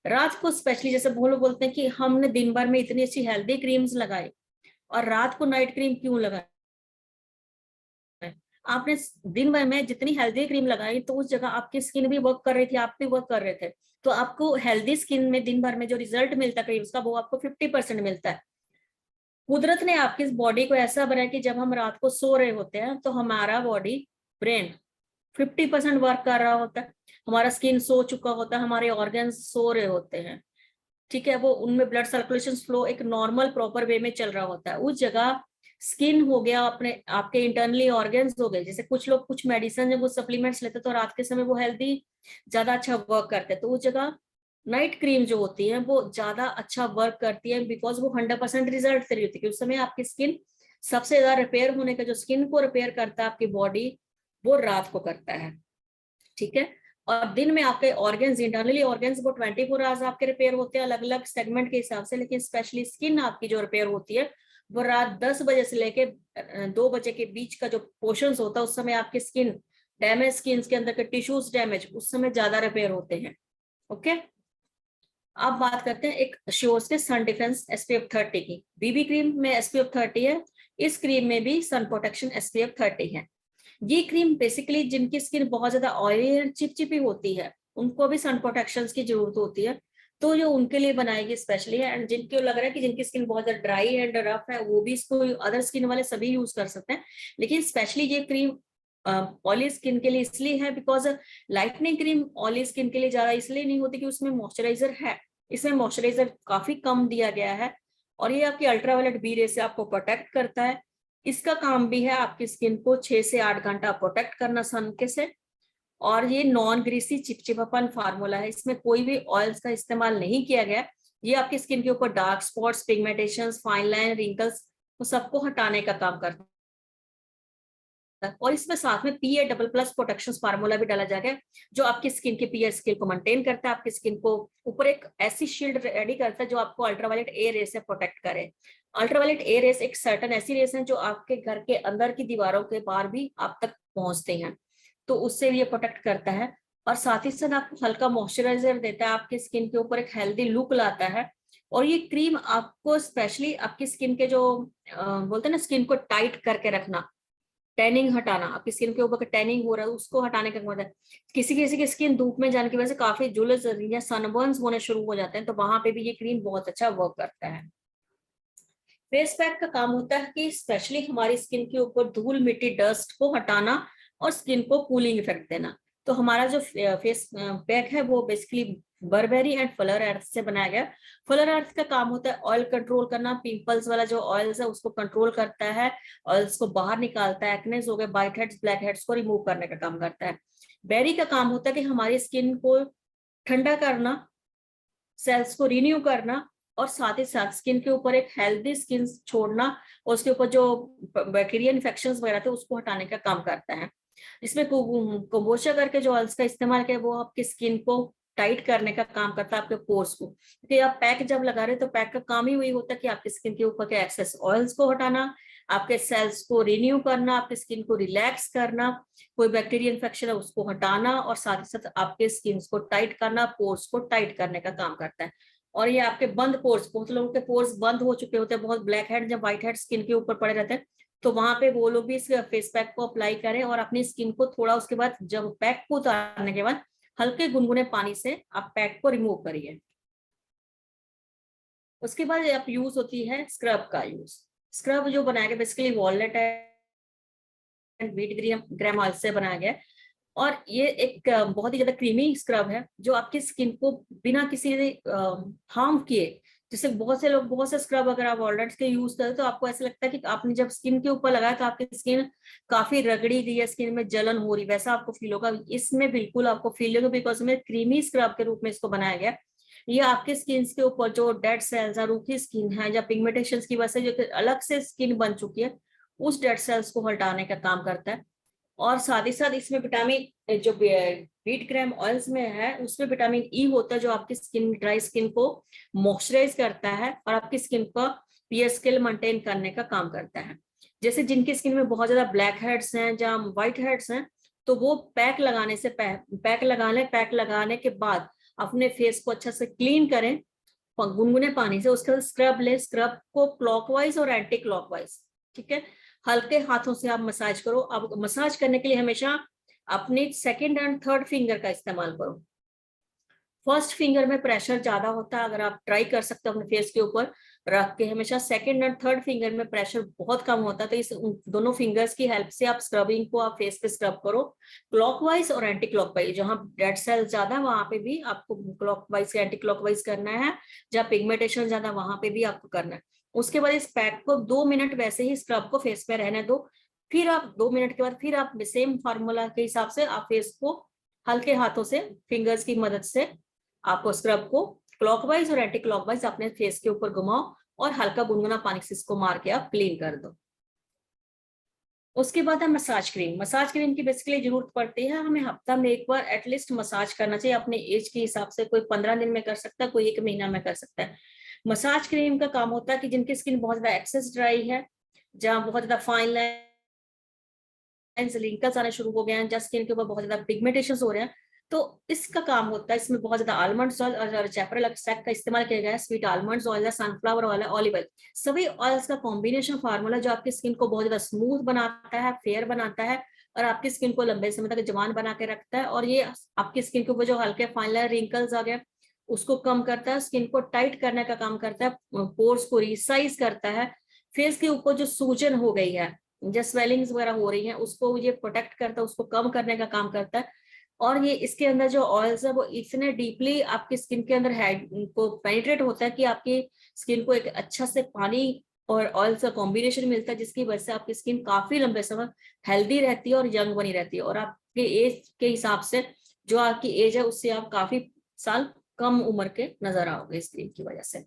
रात को स्पेशली, जैसे वो लोग बोलते हैं कि हमने दिन भर में इतनी अच्छी हेल्दी क्रीम्स लगाई और रात को नाइट क्रीम क्यों लगाई। आपने दिन भर में जितनी हेल्दी क्रीम लगाई तो उस जगह आपकी स्किन भी वर्क कर रही थी, आप भी वर्क कर रहे थे, तो आपको हेल्दी स्किन में दिन भर में जो रिजल्ट मिलता है क्रीम्स का वो आपको 50% मिलता है। कुदरत ने आपकी इस बॉडी को ऐसा बनाया कि जब हम रात को सो रहे होते हैं तो हमारा बॉडी ब्रेन 50% वर्क कर रहा होता है, हमारा स्किन सो चुका होता है, हमारे ऑर्गन्स सो रहे होते हैं, ठीक है, वो उनमें ब्लड सर्कुलेशन फ्लो एक नॉर्मल प्रॉपर वे में चल रहा होता है। उस जगह स्किन हो गया, अपने आपके इंटरनली ऑर्गन्स हो गए, जैसे कुछ लोग कुछ मेडिसिन जब वो सप्लीमेंट्स लेते तो रात के समय वो हेल्दी ज्यादा अच्छा वर्क करते हैं, तो उस जगह नाइट क्रीम जो होती है वो ज्यादा अच्छा वर्क करती है, बिकॉज वो 100% रिजल्ट दे रही होती है। उस समय आपकी स्किन सबसे ज्यादा रिपेयर होने का, जो स्किन को रिपेयर करता है आपकी बॉडी, वो रात को करता है, ठीक है। और दिन में आपके ऑर्गन्स, इंटरनली ऑर्गन्स, वो 24 आवर्स आपके रिपेयर होते हैं अलग अलग सेगमेंट के हिसाब से, लेकिन स्पेशली स्किन आपकी जो रिपेयर होती है वो रात 10 बजे से लेके 2 बजे के बीच का जो पोर्शन होता है, उस समय आपकी स्किन डैमेज, स्किन के अंदर के टिश्यूज डैमेज, उस समय ज्यादा रिपेयर होते हैं। ओके, अब बात करते हैं एक श्योर्स के सन डिफेंस SPF 30 की। बीबी क्रीम में SPF 30 है, इस क्रीम में भी सन प्रोटेक्शन SPF 30 है। ये क्रीम बेसिकली जिनकी स्किन बहुत ज्यादा ऑयली एंड चिपचिपी होती है, उनको भी सन प्रोटेक्शन की जरूरत होती है, तो जो उनके लिए बनाएगी स्पेशली है। एंड जिनको लग रहा है कि जिनकी स्किन बहुत ज्यादा ड्राई एंड रफ है, वो भी इसको, अदर स्किन वाले सभी यूज कर सकते हैं, लेकिन स्पेशली ये क्रीम ऑयली स्किन के लिए इसलिए है because lightning cream oily skin के लिए ज्यादा इसलिए नहीं होती कि उसमें मॉइस्चराइजर है, इसमें मॉइस्चराइजर काफी कम दिया गया है, और ये आपकी अल्ट्रावायलेट बी रे से आपको प्रोटेक्ट करता है। इसका काम भी है आपकी स्किन को 6 से 8 घंटा प्रोटेक्ट करना सन के से, और ये नॉन ग्रीसी चिपचिपापन फार्मूला है, इसमें कोई भी ऑयल्स का इस्तेमाल नहीं किया गया। ये आपकी स्किन के ऊपर dark spots, pigmentations, fine line, wrinkles, वो सबको हटाने का काम करता है। और इसमें साथ में PA double plus protection formula भी डाला जाएगा, जो आपकी स्किन के पीएच स्किल को मेंटेन करता है, आपकी स्किन को ऊपर एक ऐसी शील्ड रेडी करता है जो आपको अल्ट्रावायलेट ए रे से प्रोटेक्ट करे। अल्ट्रावायलेट ए रेस एक सर्टन ऐसी रेस है जो आपके घर के अंदर की दीवारों के पार भी आप तक पहुंचते हैं, तो उससे ये प्रोटेक्ट करता है। और साथ ही साथ आपको हल्का मॉइस्चराइजर देता है, आपकी स्किन के ऊपर एक हेल्दी लुक लाता है। और ये क्रीम आपको स्पेशली आपकी स्किन के जो बोलते हैं ना, स्किन को टाइट करके रखना, टैनिंग हटाना, आपकी स्किन के ऊपर टैनिंग हो रहा है उसको हटाने का मतलब है। किसी किसी की स्किन धूप में जाने की वजह से काफी जुलस या सनबर्न्स होने शुरू हो जाते हैं, तो वहां पे भी ये क्रीम बहुत अच्छा वर्क करता है। फेस पैक का काम होता है कि स्पेशली हमारी स्किन के ऊपर धूल मिट्टी डस्ट को हटाना और स्किन को कूलिंग इफेक्ट देना। तो हमारा जो फेस पैक है वो बेसिकली बर्बेरी एंड फ्लर अर्थ से बनाया गया। फ्लर अर्थ का काम होता है ऑयल कंट्रोल करना, पिंपल्स वाला जो ऑयल्स है उसको कंट्रोल करता है, ऑयल्स को बाहर निकालता है, एक्नेस हो गए, व्हाइट हेड्स, ब्लैक हेड्स को रिमूव करने का काम करता है। बेरी का काम होता है कि हमारी स्किन को ठंडा करना, सेल्स को रिन्यू करना, और साथ ही साथ स्किन के ऊपर एक हेल्दी स्किन छोड़ना, और उसके ऊपर जो बैक्टीरियल इन्फेक्शंस वगैरह थे उसको हटाने का काम करता है। इसमें कोम्बोचा करके जो ऑयल्स का इस्तेमाल किया वो आपकी स्किन को टाइट करने का काम करता है, आपके पोर्स को, क्योंकि आप पैक जब लगा रहे हो तो पैक का काम ही वही होता है कि आपकी स्किन के ऊपर के एक्सेस ऑयल्स को हटाना, आपके सेल्स को रिन्यू करना, आपकी स्किन को रिलैक्स करना, कोई बैक्टीरियल इन्फेक्शन है उसको हटाना, और साथ ही साथ आपके स्किन को टाइट करना, पोर्स को टाइट करने का काम करता है। और ये आपके बंद पोर्स, बहुत लोगों के पोर्स बंद हो चुके होते हैं, बहुत ब्लैक हेड या व्हाइट हेड स्किन के ऊपर पड़े रहते हैं, तो वहां पे वो लोग भी इस फेस पैक को अप्लाई करें, और अपनी स्किन को थोड़ा, उसके बाद जब पैक को उतारने के बाद हल्के गुनगुने पानी से आप पैक को रिमूव करिए। उसके बाद आप यूज होती है स्क्रब का यूज। स्क्रब जो बनाया गया basically walnut and wheat gram oil से बनाया गया, और ये एक बहुत ही ज्यादा क्रीमी स्क्रब है जो आपकी स्किन को बिना किसी हार्म किए, जैसे बहुत से लोग, बहुत से स्क्रब अगर आप वॉलनट्स के यूज करते तो आपको ऐसा लगता है कि आपने जब स्किन के ऊपर लगाया तो आपकी स्किन काफी रगड़ी गई है, स्किन में जलन हो रही, वैसा आपको फील होगा। इसमें बिल्कुल आपको फील होगा, बिकॉज में क्रीमी स्क्रब के रूप में इसको बनाया गया। ये आपके स्किन के ऊपर जो डेड सेल्स है, रूखी स्किन है, या पिगमेंटेशन की वजह से जो अलग से स्किन बन चुकी है, उस डेड सेल्स को हटाने का काम करता है। और साथ ही साथ इसमें विटामिन, जो व्हीट ग्राम ऑयल्स में है उसमें विटामिन ई होता है, जो आपकी स्किन, ड्राई स्किन को मॉइस्चराइज करता है और आपकी स्किन का पीएच स्केल मेंटेन करने का काम करता है। जैसे जिनकी स्किन में बहुत ज्यादा ब्लैक हेड्स हैं या व्हाइट हेड्स हैं, तो वो पैक लगाने से पैक लगाने के बाद अपने फेस को अच्छा से क्लीन करें गुनगुने पानी से, उसके बाद स्क्रब ले, स्क्रब को क्लॉकवाइज और एंटी क्लॉकवाइज, ठीक है, हल्के हाथों से आप मसाज करो। अब मसाज करने के लिए हमेशा अपने सेकंड एंड थर्ड फिंगर का इस्तेमाल करो। फर्स्ट फिंगर में प्रेशर ज्यादा होता है, अगर आप ट्राई कर सकते हो अपने फेस के ऊपर रख के, हमेशा सेकंड एंड थर्ड फिंगर में प्रेशर बहुत कम होता है, तो इस दोनों फिंगर्स की हेल्प से आप स्क्रबिंग को आप फेस पे स्क्रब करो, क्लॉकवाइज और एंटी क्लॉकवाइज। जहां डेड सेल ज्यादा वहां पे भी आपको क्लॉकवाइज एंटी क्लॉकवाइज करना है, जहां पिगमेंटेशन ज्यादा वहां पे भी आपको करना है। उसके बाद इस पैक को 2 मिनट वैसे ही स्क्रब को फेस पे रहने दो। फिर आप 2 मिनट के बाद फिर आप सेम फार्मूला के हिसाब से आप फेस को हल्के हाथों से फिंगर्स की मदद से आपको स्क्रब को क्लॉकवाइज और एंटी क्लॉकवाइज अपने फेस के ऊपर घुमाओ और हल्का गुनगुना पानी से इसको मार के आप क्लीन कर दो। उसके बाद है मसाज क्रीम। मसाज क्रीम की बेसिकली जरूरत पड़ती है हमें हफ्ता में एक बार एटलीस्ट मसाज करना चाहिए अपने एज के हिसाब से। कोई 15 दिन में कर सकता है, कोई 1 महीना में कर सकता है। मसाज क्रीम का काम होता है कि जिनकी स्किन बहुत ज्यादा एक्सेस ड्राई है, जहाँ बहुत ज्यादा फाइन लाइन्स रिंकल्स आने शुरू हो गए हैं, जहाँ स्किन के ऊपर बहुत ज्यादा पिगमेंटेशन हो रहे हैं, तो इसका काम होता है इसमें बहुत ज्यादा आलमंड ऑयल और चैपरल एक्सट्रैक्ट का इस्तेमाल किया गया है। स्वीट आलमंड ऑयल है, सनफ्लावर ऑयल है, ऑलिव ऑयल, सभी ऑयल्स का कॉम्बिनेशन फार्मूला जो आपकी स्किन को बहुत ज्यादा स्मूथ बनाता है, फेयर बनाता है और आपकी स्किन को लंबे समय तक जवान बना के रखता है। और ये आपकी स्किन के ऊपर जो हल्के फाइन लाइन रिंकल्स आ गए उसको कम करता है, स्किन को टाइट करने का काम करता है, पोर्स को रिसाइज करता है, फेस के ऊपर जो सूजन हो गई है, जो स्वेलिंग्स वगैरह हो रही है, उसको ये प्रोटेक्ट करता है, उसको कम करने का काम करता है। और ये इसके अंदर जो ऑयल्स है वो इतने डीपली आपकी स्किन के अंदर हेड को पेनिट्रेट होता है कि आपकी स्किन को एक अच्छा से पानी और ऑयल का कॉम्बिनेशन मिलता है, जिसकी वजह से आपकी स्किन काफी लंबे समय हेल्दी रहती है और यंग बनी रहती है। और आपके एज के हिसाब से जो आपकी एज है उससे आप काफी साल कम उम्र के नजर आओगे इस क्रीम की वजह से।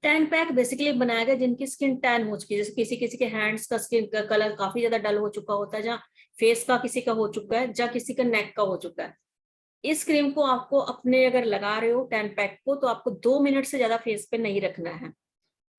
टैन पैक बेसिकली बनाया गया जिनकी स्किन टैन हो चुकी है, जैसे किसी किसी के हैंड्स का स्किन का कलर काफी ज्यादा डल हो चुका होता है, जहाँ फेस का किसी का हो चुका है, जहाँ किसी का नेक का हो चुका है। इस क्रीम को आपको अपने अगर लगा रहे हो टैन पैक को, तो आपको 2 मिनट से ज्यादा फेस पे नहीं रखना है।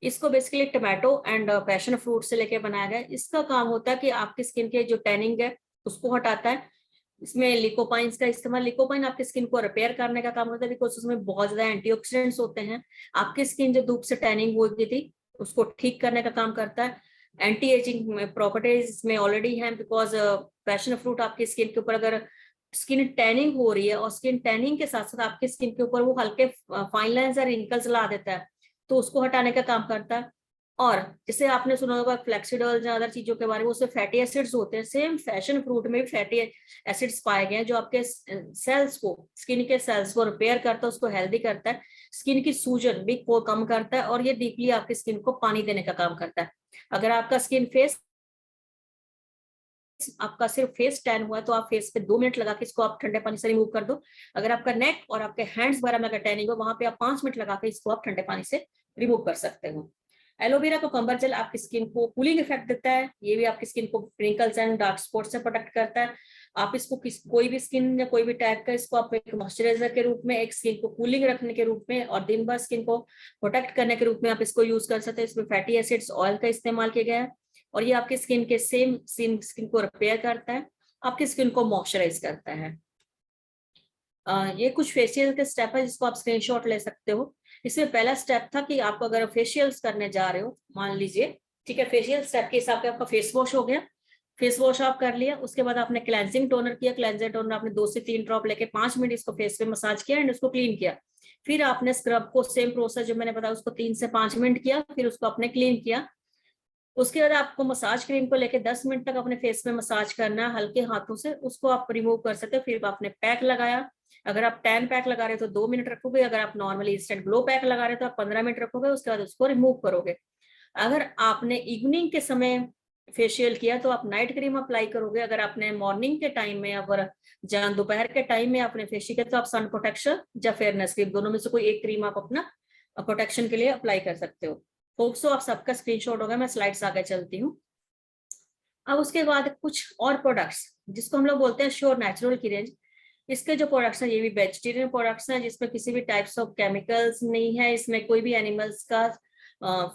इसको basically tomato and passion fruit से लेके बनाया गया है। इसका काम होता है कि आपकी स्किन के जो टैनिंग है उसको हटाता है। इसमें लिकोपाइंस का इस्तेमाल, लिकोपाइन आपकी स्किन को रिपेयर करने का काम होता है, बिकॉज उसमें बहुत ज्यादा एंटीऑक्सीडेंट्स होते हैं। आपकी स्किन जो धूप से टैनिंग हो गई थी उसको ठीक करने का काम करता है। एंटी एजिंग प्रॉपर्टीज में ऑलरेडी है, बिकॉज पैशन फ्रूट आपकी स्किन के ऊपर अगर स्किन टैनिंग हो रही है और स्किन टैनिंग के साथ साथ आपकी स्किन के ऊपर वो हल्के फाइन लाइंस और रिंकल्स ला देता है, तो उसको हटाने का काम करता है। और जैसे आपने सुना होगा फ्लेक्सिडोल या अदर चीजों के बारे में, उसमें फैटी एसिड्स होते हैं, सेम फैशन फ्रूट में भी फैटी एसिड्स पाए गए हैं जो आपके सेल्स को, स्किन के सेल्स को रिपेयर करता है, उसको हेल्दी करता है, स्किन की सूजन भी को कम करता है और ये डीपली आपकी स्किन को पानी देने का काम करता है। अगर आपका स्किन फेस आपका सिर्फ फेस टैन हुआ है तो आप फेस पे 2 मिनट लगा के इसको आप ठंडे पानी से रिमूव कर दो। अगर आपका नेक और आपके हैंड्स वगैरह में अगर टैनिंग हो वहां पे आप 5 मिनट लगा के इसको आप ठंडे पानी से रिमूव कर सकते हो। एलोवेरा का कंबर जेल आपकी स्किन को कूलिंग इफेक्ट देता है, ये भी आपकी स्किन को रिंकल्स एंड डार्क स्पॉट से प्रोटेक्ट करता है। आप इसको कोई भी स्किन या कोई भी टाइप का इसको आप एक मॉइस्चराइजर के रूप में, एक स्किन को कूलिंग रखने के रूप में और दिन भर स्किन को प्रोटेक्ट करने के रूप में आप इसको यूज कर सकते हैं। इसमें फैटी एसिड्स ऑयल का इस्तेमाल किया गया है और ये आपकी स्किन के सेम स्किन को रिपेयर करता है, आपकी स्किन को मॉइस्चराइज करता है। ये कुछ फेशियल के स्टेप है जिसको आप स्क्रीनशॉट ले सकते हो। इसमें पहला स्टेप था कि आप अगर फेशियल्स करने जा रहे हो, मान लीजिए, ठीक है, फेशियल स्टेप के हिसाब से आपका फेस वॉश हो गया, फेस वॉश आप कर लिया, उसके बाद आपने क्लेंजिंग टोनर किया, क्लेंजिंग टोनर आपने 2 से 3 ड्रॉप लेके 5 मिनट इसको फेस पे मसाज किया एंड उसको क्लीन किया। फिर आपने स्क्रब को सेम प्रोसेस जो मैंने बताया उसको 3 से 5 मिनट किया, फिर उसको आपने क्लीन किया। उसके बाद आपको मसाज क्रीम को लेके 10 मिनट तक अपने फेस में मसाज करना है हल्के हाथों से, उसको आप रिमूव कर सकते हो। फिर आपने पैक लगाया, अगर आप टैन पैक लगा रहे हो तो 2 मिनट रखोगे, अगर आप नॉर्मली इंस्टेंट ग्लो पैक लगा रहे हो तो आप 15 मिनट रखोगे, उसके बाद उसको रिमूव करोगे। अगर आपने इवनिंग के समय फेशियल किया तो आप नाइट क्रीम अप्लाई करोगे, अगर आपने मॉर्निंग के टाइम में अगर जहाँ दोपहर के टाइम में आपने फेशियल किया तो आप सन प्रोटेक्शन या फेयरनेस क्रीम दोनों में से कोई एक क्रीम आप अपना प्रोटेक्शन के लिए अप्लाई कर सकते हो। होप्स सो आप सबका स्क्रीनशॉट होगा, मैं स्लाइड्स आगे चलती हूँ। अब उसके बाद कुछ और प्रोडक्ट्स जिसको हम लोग बोलते हैं श्योर नेचुरल की रेंज। इसके जो प्रोडक्ट्स हैं ये भी वेजिटेरियन प्रोडक्ट्स हैं जिसमें किसी भी टाइप्स ऑफ केमिकल्स नहीं है, इसमें कोई भी एनिमल्स का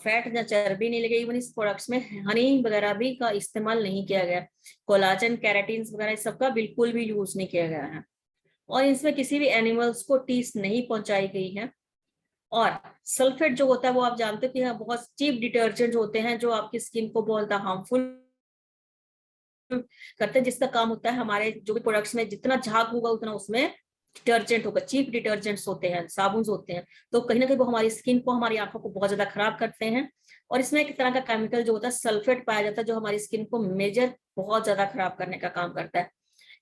फैट या चर्बी नहीं लगी। इवन इस प्रोडक्ट्स में हनी वगैरह भी का इस्तेमाल नहीं किया गया, कोलाजन कैराटीन वगैरह इस सबका बिल्कुल भी यूज नहीं किया गया है और इसमें किसी भी एनिमल्स को टीस नहीं पहुंचाई गई है। और सल्फेट जो होता है वो आप जानते हो कि हाँ बहुत चीप डिटर्जेंट होते हैं जो आपकी स्किन को बहुत हार्मफुल करते हैं, जिसका काम होता है हमारे जो भी प्रोडक्ट्स में जितना झाग होगा उतना उसमें डिटर्जेंट होगा, चीप डिटर्जेंट्स होते हैं, साबुन होते हैं, तो कहीं ना कहीं वो हमारी स्किन को, हमारी आंखों को बहुत ज्यादा खराब करते हैं। और इसमें एक तरह का केमिकल जो होता है सल्फेट पाया जाता है जो हमारी स्किन को मेजर बहुत ज्यादा खराब करने का काम करता है।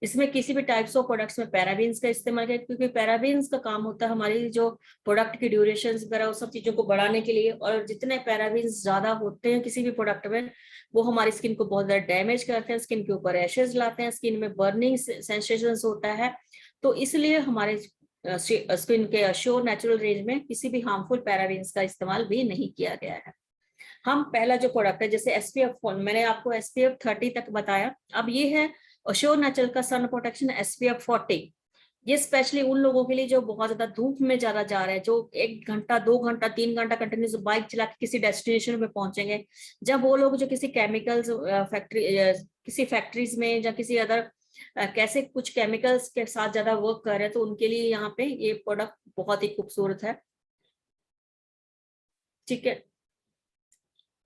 इसमें किसी भी टाइप्स ऑफ प्रोडक्ट्स में पैराबीन्स का इस्तेमाल किया, क्योंकि पैराबीन्स का काम होता है हमारी जो प्रोडक्ट की ड्यूरेशन वगैरह वो सब चीजों को बढ़ाने के लिए, और जितने पैराबीन्स ज्यादा होते हैं किसी भी प्रोडक्ट में वो हमारी स्किन को बहुत ज्यादा डैमेज करते हैं, स्किन के ऊपर रैशेज लाते हैं, स्किन में बर्निंग सेंसेशन होता है। तो इसलिए हमारे स्किन के अश्योर नेचुरल रेंज में किसी भी हार्मफुल पैराबीन्स का इस्तेमाल भी नहीं किया गया है। हम पहला जो प्रोडक्ट है जैसे SPF, मैंने आपको SPF 30 तक बताया, अब ये है अश्योर नेचुरल का सन प्रोटेक्शन SPF 40। ये स्पेशली उन लोगों के लिए जो बहुत ज्यादा धूप में ज्यादा जा रहे हैं, जो 1 घंटा 2 घंटा 3 घंटा कंटिन्यूस बाइक चला के किसी डेस्टिनेशन में पहुंचेंगे, जब वो लोग जो किसी केमिकल्स फैक्ट्री किसी फैक्ट्रीज में या किसी अदर कैसे कुछ केमिकल्स के साथ ज्यादा वर्क कर रहे हैं, तो उनके लिए यहाँ पे ये प्रोडक्ट बहुत ही खूबसूरत है। ठीक है,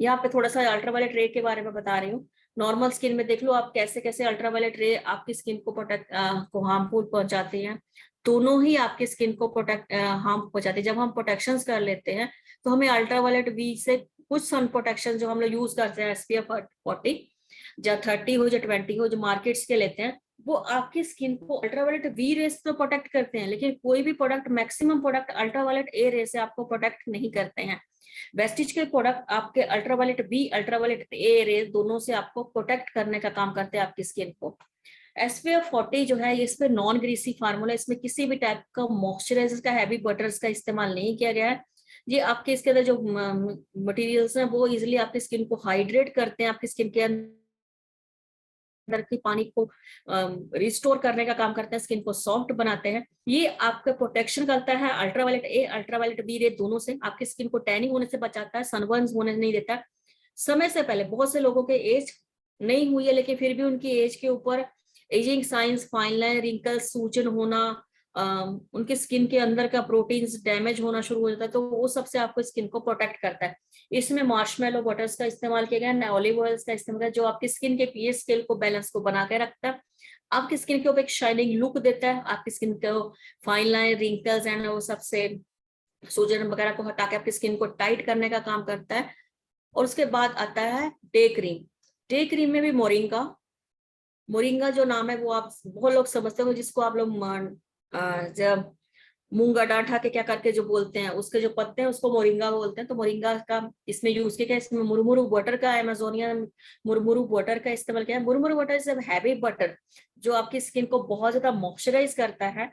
यहाँ पे थोड़ा सा अल्ट्रावायलेट रे के बारे में बता रही हूँ। नॉर्मल स्किन में देख लो आप कैसे कैसे अल्ट्रावायलेट रे आपकी स्किन को को हार्मफुल पहुंचाती हैं। दोनों ही आपकी स्किन को हार्म पहुंचाती है। जब हम प्रोटेक्शंस कर लेते हैं तो हमें अल्ट्रावायलेट वी से कुछ सन प्रोटेक्शन जो हम लोग यूज करते हैं SPF 40 या 30 हो या 20 हो, जो मार्केट्स के लेते हैं, वो आपकी स्किन को अल्ट्रावायलेट वी रेस तो प्रोटेक्ट करते हैं, लेकिन कोई भी प्रोडक्ट, मैक्सिमम प्रोडक्ट अल्ट्रावायलेट ए रे से आपको प्रोटेक्ट नहीं करते हैं। वेस्टिज के प्रोडक्ट आपके अल्ट्रावायलेट बी, अल्ट्रावायलेट ए रे दोनों से आपको प्रोटेक्ट करने का काम करते हैं आपकी स्किन को। SPF 40 जो है इस पे नॉन ग्रीसी फार्मूला, इसमें किसी भी टाइप का मॉइस्चराइजर का, हैवी बटर्स का इस्तेमाल नहीं किया गया है। ये आपके इसके अंदर जो मटेरियल्स हैं वो इजिली आपकी स्किन को हाइड्रेट करते हैं, आपकी स्किन के अंदर की पानी को रिस्टोर करने का काम करते हैं, स्किन को सॉफ्ट बनाते हैं। ये आपका प्रोटेक्शन करता है अल्ट्रावायलेट ए, अल्ट्रावायलेट बी रे दोनों से, आपकी स्किन को टैनिंग होने से बचाता है, सनबर्न होने नहीं देता। समय से पहले बहुत से लोगों के एज नहीं हुई है लेकिन फिर भी उनकी एज के ऊपर ageing science, fine line, wrinkles, सूजन होना, उनके स्किन के अंदर का प्रोटीन्स डैमेज होना शुरू हो जाता है, तो वो सबसे आपको स्किन को प्रोटेक्ट करता है। इसमें मार्शमेलो बटर्स का इस्तेमाल किया गया है, ऑलिव ऑयल्स का इस्तेमाल किया, जो आपकी स्किन के पीएच स्केल को बैलेंस को बना के रखता है, आपकी स्किन के ऊपर एक शाइनिंग लुक देता है, आपकी स्किन को फाइन लाइन, रिंकल्स एंड वो सबसे सूजन वगैरह को हटा के आपकी स्किन को टाइट करने का काम करता है। और उसके बाद आता है डे क्रीम। डे क्रीम में भी मोरिंगा, मोरिंगा जो नाम है वो आप बहुत लोग समझते हो, जिसको आप लोग जब मूंगा डांठा के क्या करके जो बोलते हैं, उसके जो पत्ते हैं उसको मोरिंगा बोलते हैं। तो मोरिंगा का इसमें यूज किया, इसमें मुरमुरु बटर का, अमेजोनियन मुरमुरु बटर का इस्तेमाल किया है। मुरमुरु बटर इज हैवी बटर जो आपकी स्किन को बहुत ज्यादा मॉइस्चराइज करता है।